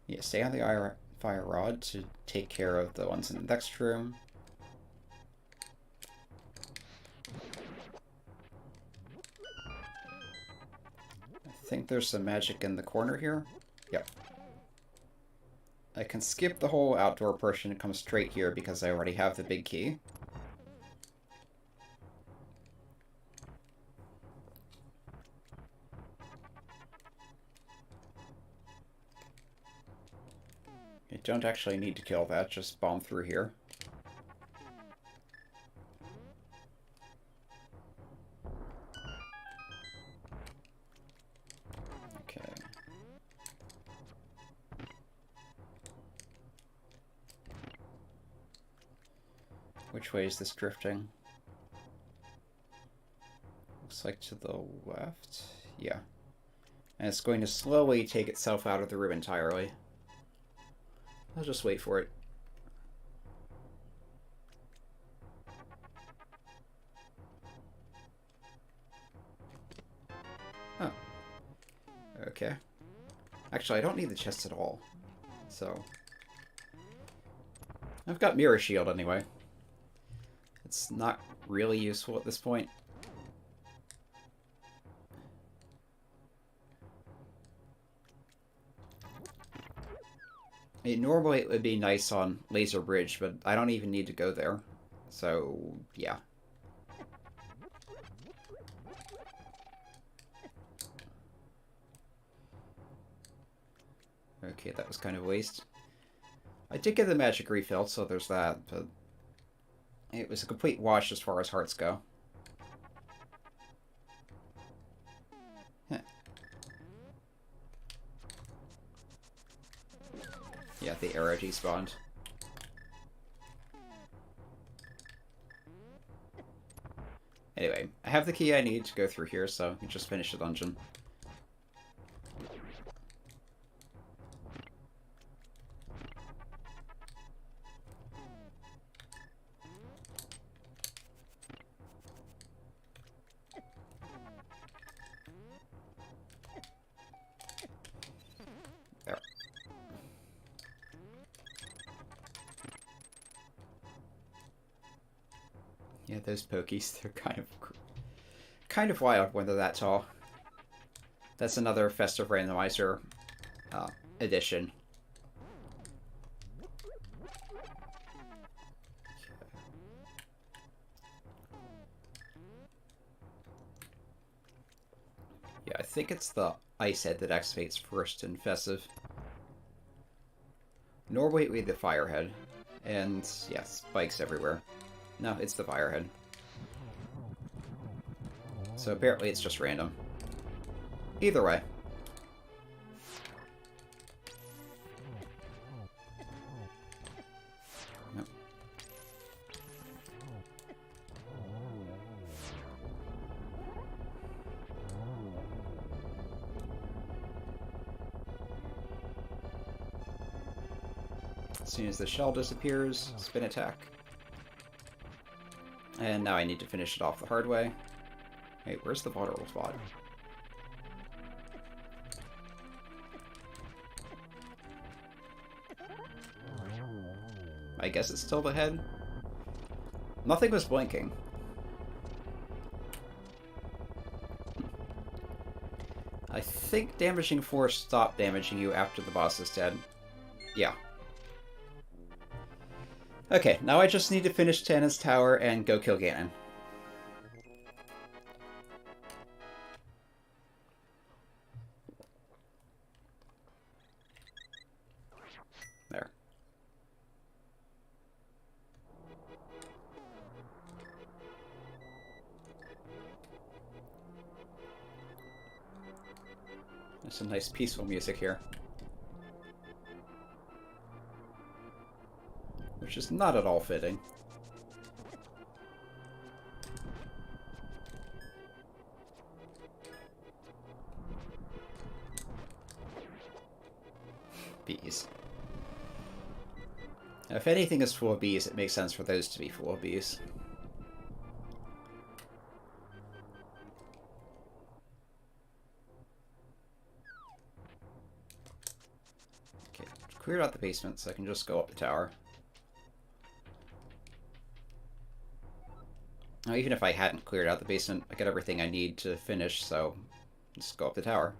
Yeah, stay on the fire rod to take care of the ones in the next room. I think there's some magic in the corner here. Yep. I can skip the whole outdoor portion and come straight here because I already have the big key. You don't actually need to kill that, just bomb through here. Okay. Which way is this drifting? Looks like to the left. Yeah. And it's going to slowly take itself out of the room entirely. I'll just wait for it. Oh. Okay. Actually, I don't need the chest at all. So... I've got Mirror Shield anyway. It's not really useful at this point. Normally it would be nice on Laser Bridge, but I don't even need to go there. So, yeah. Okay, that was kind of a waste. I did get the magic refill, so there's that, but it was a complete wash as far as hearts go. Yeah, the arrow despawned. Anyway, I have the key I need to go through here, so we just finish the dungeon. Yeah, those pokies, they're kind of wild when they're that tall. That's another Festive randomizer edition. Yeah, I think it's the ice head that activates first in Festive. Normally we the fire head. And yeah, spikes everywhere. No, it's the fire head. So apparently it's just random. Either way. Nope. As soon as the shell disappears, spin attack. And now I need to finish it off the hard way. Hey, where's the vulnerable spot? I guess it's still the head. Nothing was blinking. I think damaging force stopped damaging you after the boss is dead. Yeah. Okay, now I just need to finish Tana's tower and go kill Ganon. There. There's some nice peaceful music here. Which is not at all fitting. Bees. Now, if anything is full of bees, it makes sense for those to be full of bees. Okay, cleared out the basement so I can just go up the tower. Now, even if I hadn't cleared out the basement, I got everything I need to finish, so just go up the tower.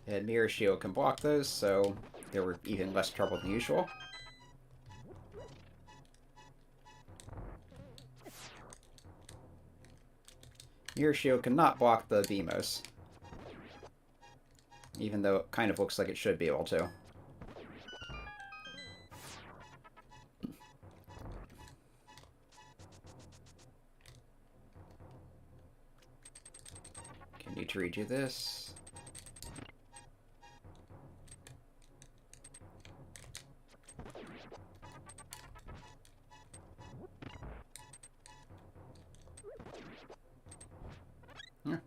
And Mirror Shield can block those, so there were even less trouble than usual. Mirror Shield cannot block the Beamos, even though it kind of looks like it should be able to. Okay, need to redo this.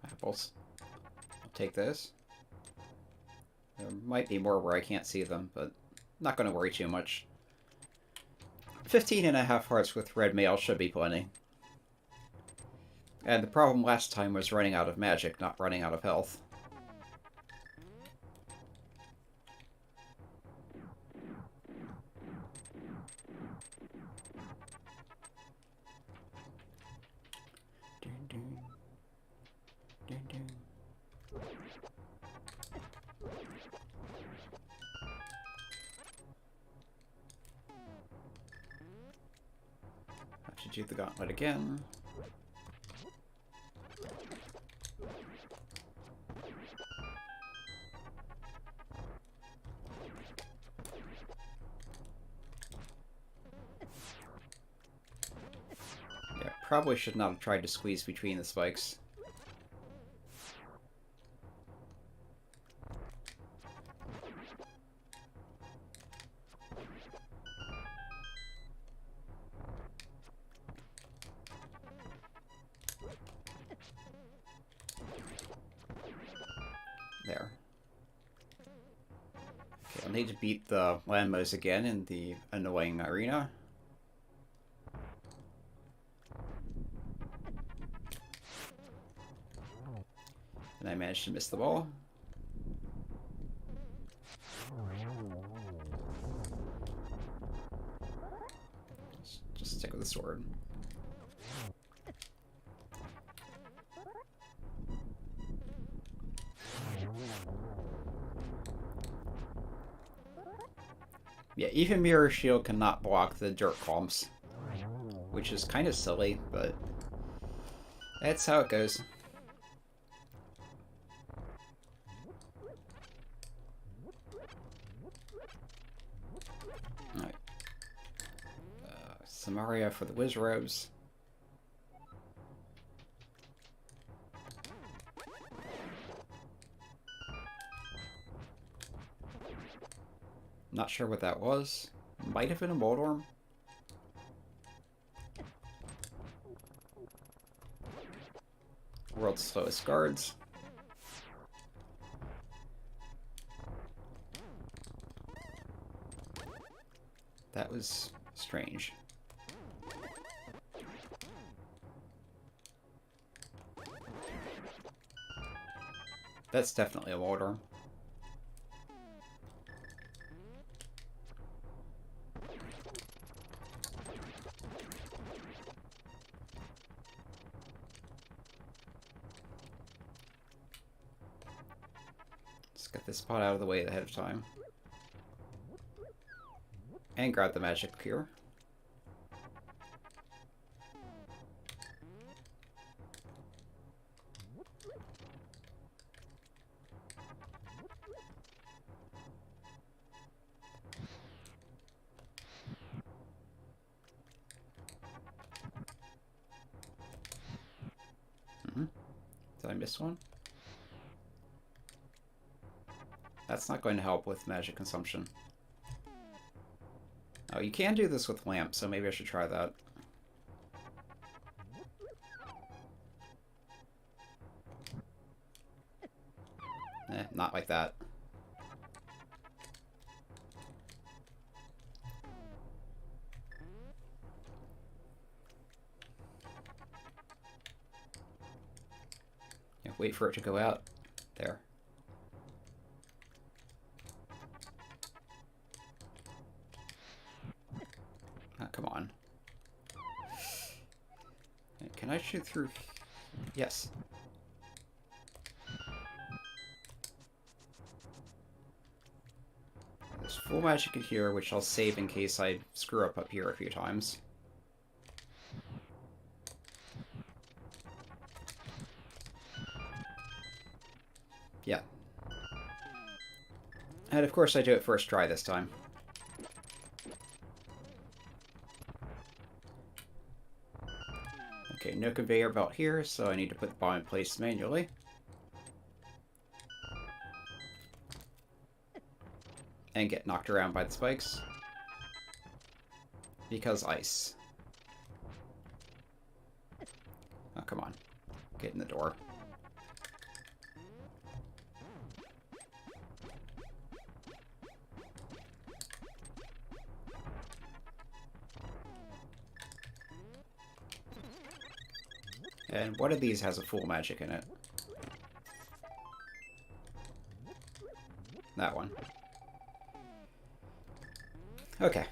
Apples. I'll take those. There might be more where I can't see them, but not going to worry too much. 15.5 hearts with red mail should be plenty. And the problem last time was running out of magic, not running out of health. Have to do the gauntlet again. Yeah, probably should not have tried to squeeze between the spikes. There. Okay, I'll need to beat the Landmos again in the annoying arena. And I managed to miss the ball. Just stick with the sword. Yeah, even Mirror Shield cannot block the dirt clumps, which is kind of silly, but that's how it goes. Alright. Samaria for the Wizrobes. Not sure what that was. Might have been a Moldorm. World's slowest guards. That was strange. That's definitely a Moldorm. get this spot out of the way ahead of time. And grab the magic cure. Did I miss one? That's not going to help with magic consumption. Oh, you can do this with lamp, so maybe I should try that. Not like that. Yeah, wait for it to go out. There. Oh, come on. Can I shoot through? Yes. There's full magic in here, which I'll save in case I screw up here a few times. Yeah. And of course I do it first try this time. Okay, no conveyor belt here, so I need to put the bomb in place manually. And get knocked around by the spikes. Because ice. Oh, come on. Get in the door. And one of these has a full magic in it. That one. Okay.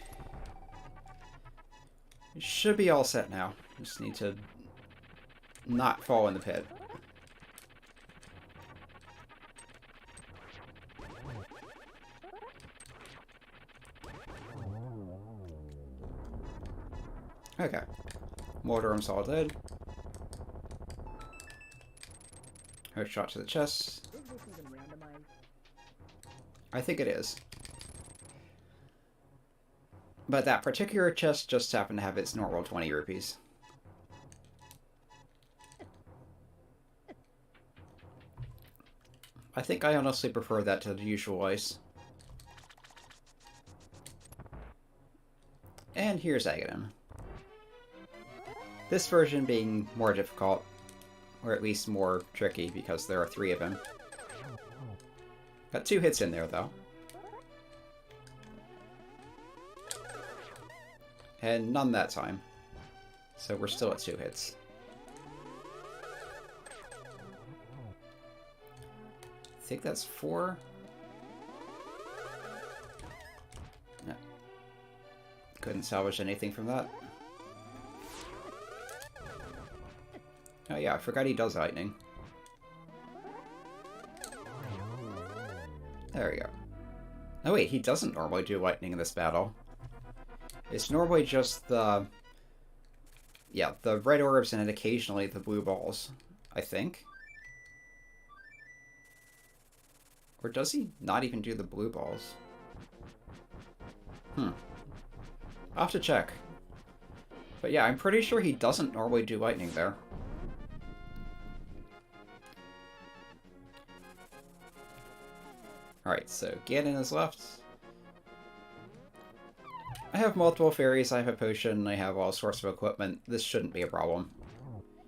It should be all set now. Just need to not fall in the pit. Okay. Mortar room's all dead. Hurt shot to the chest. I think it is. But that particular chest just happened to have its normal 20 rupees. I think I honestly prefer that to the usual ice. And here's Agaton. This version being more difficult, or at least more tricky, because there are 3 of him. Got 2 hits in there, though. And none that time. So we're still at 2 hits. I think that's 4. No. Couldn't salvage anything from that. Oh yeah, I forgot he does lightning. There we go. Oh wait, he doesn't normally do lightning in this battle. It's normally just the... yeah, the red orbs and then occasionally the blue balls, I think. Or does he not even do the blue balls? I'll have to check. But yeah, I'm pretty sure he doesn't normally do lightning there. Alright, so Ganon is left. I have multiple fairies, I have a potion, I have all sorts of equipment. This shouldn't be a problem.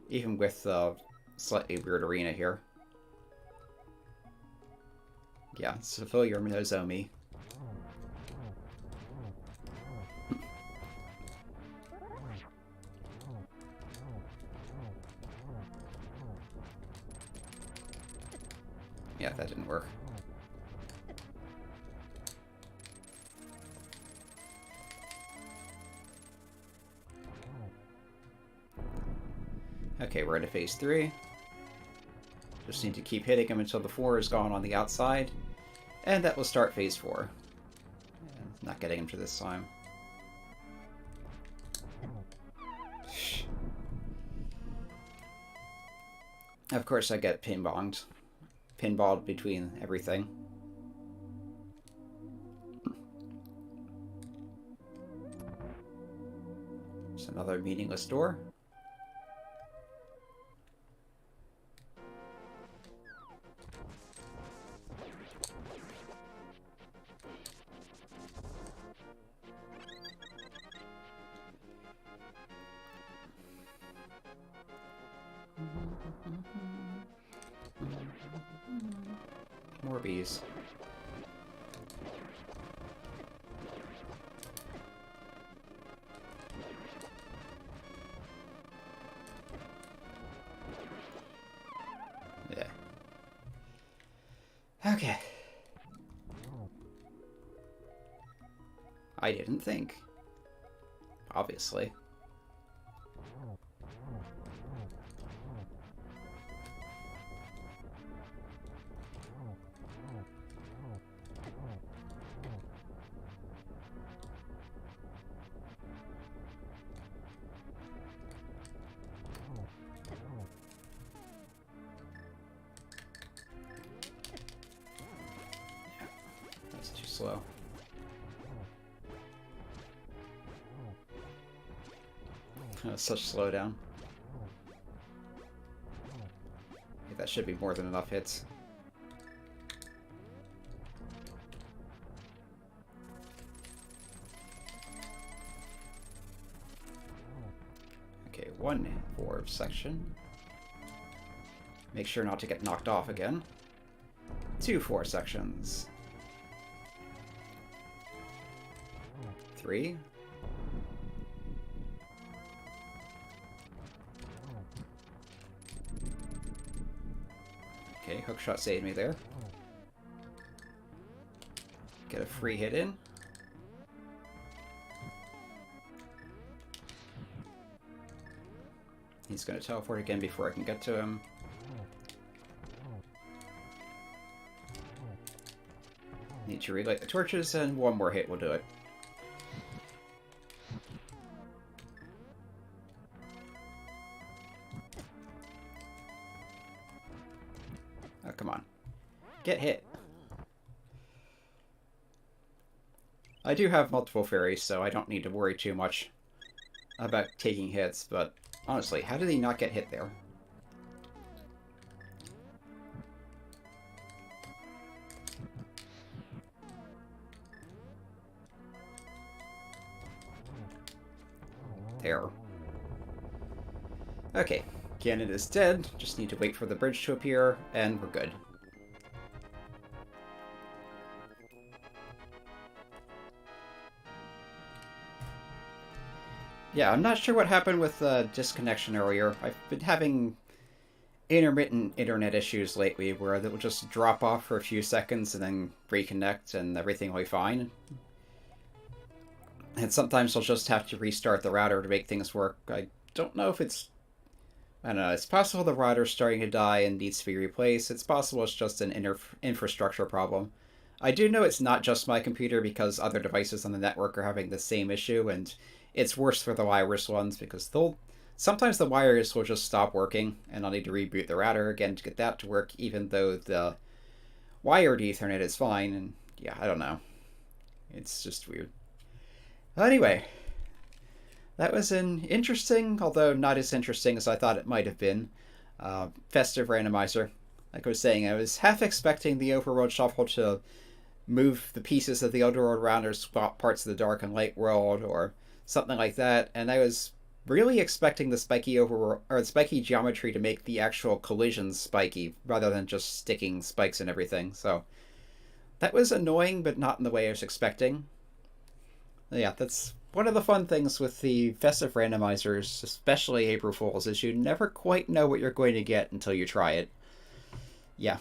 Even with the slightly weird arena here. Yeah, so fill your Nozomi. Yeah, that didn't work. Okay, we're into phase 3. Just need to keep hitting him until the 4 is gone on the outside. And that will start phase 4. Not getting him to this time. Of course I get pinballed between everything. There's another meaningless door. More bees. Yeah. Okay. I didn't think. Obviously. That's too slow. Such slowdown. Yeah, that should be more than enough hits. Okay, 1-4 section. Make sure not to get knocked off again. 2-4 sections. 3. Okay, hookshot saved me there. Get a free hit in. He's going to teleport again before I can get to him. Need to relight the torches, and one more hit will do it. Oh, come on. Get hit. I do have multiple fairies, so I don't need to worry too much about taking hits, but honestly, how did he not get hit there? There. Okay, Ganon is dead. Just need to wait for the bridge to appear, and we're good. Yeah, I'm not sure what happened with the disconnection earlier. I've been having intermittent internet issues lately where it will just drop off for a few seconds and then reconnect and everything will be fine. And sometimes I'll just have to restart the router to make things work. I don't know if it's... I don't know, it's possible the router's starting to die and needs to be replaced. It's possible it's just an infrastructure problem. I do know it's not just my computer because other devices on the network are having the same issue, and it's worse for the wireless ones because sometimes the wires will just stop working and I'll need to reboot the router again to get that to work, even though the wired Ethernet is fine. And yeah, I don't know. It's just weird. Anyway, that was an interesting, although not as interesting as I thought it might have been, Festive randomizer. Like I was saying, I was half expecting the Overworld shuffle to move the pieces of the Overworld around or swap parts of the Dark and Light world or something like that, and I was really expecting the Spiky Overworld or the Spiky geometry to make the actual collisions spiky rather than just sticking spikes and everything. So that was annoying, but not in the way I was expecting. Yeah, that's one of the fun things with the Festive randomizers, especially April Fools, is you never quite know what you're going to get until you try it. Yeah.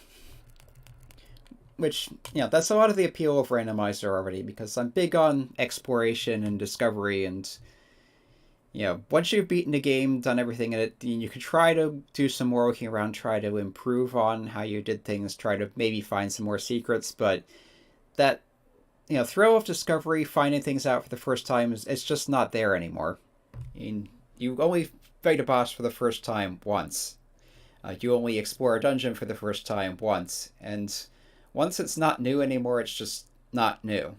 Which, you know, that's a lot of the appeal of randomizer already, because I'm big on exploration and discovery, and, you know, once you've beaten the game, done everything in it, you can try to do some more looking around, try to improve on how you did things, try to maybe find some more secrets, but that, thrill of discovery, finding things out for the first time, it's just not there anymore. You only fight a boss for the first time once. You only explore a dungeon for the first time once. And once it's not new anymore, it's just not new.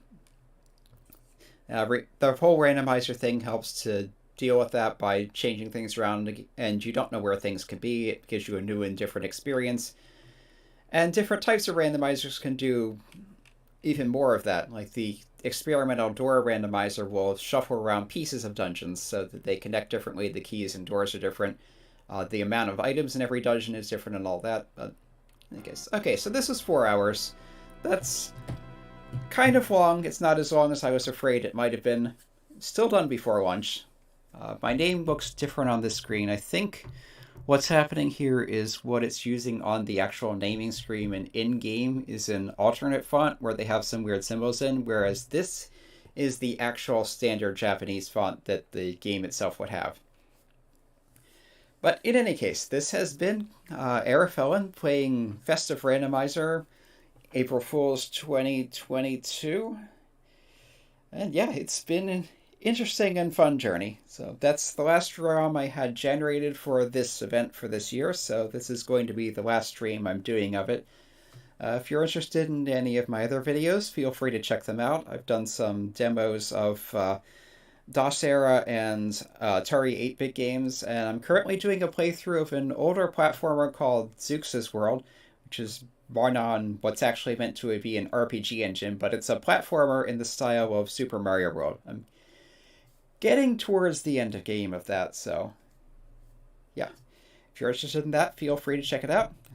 The whole randomizer thing helps to deal with that by changing things around, and you don't know where things can be. It gives you a new and different experience. And different types of randomizers can do even more of that. Like the experimental door randomizer will shuffle around pieces of dungeons so that they connect differently. The keys and doors are different. The amount of items in every dungeon is different and all that. But I guess. Okay, so this is 4 hours. That's kind of long. It's not as long as I was afraid it might have been. Still done before lunch. My name looks different on this screen. I think what's happening here is what it's using on the actual naming screen and in-game is an alternate font where they have some weird symbols in, whereas this is the actual standard Japanese font that the game itself would have. But in any case, this has been Arafellan playing Festive Randomizer, April Fool's 2022. And yeah, it's been an interesting and fun journey. So that's the last ROM I had generated for this event for this year, so this is going to be the last stream I'm doing of it. If you're interested in any of my other videos, feel free to check them out. I've done some demos of DOS era and Atari 8-bit games, and I'm currently doing a playthrough of an older platformer called Zeux' World, which is run on what's actually meant to be an RPG engine, but it's a platformer in the style of Super Mario World. I'm getting towards the end of game of that, so yeah. If you're interested in that, feel free to check it out.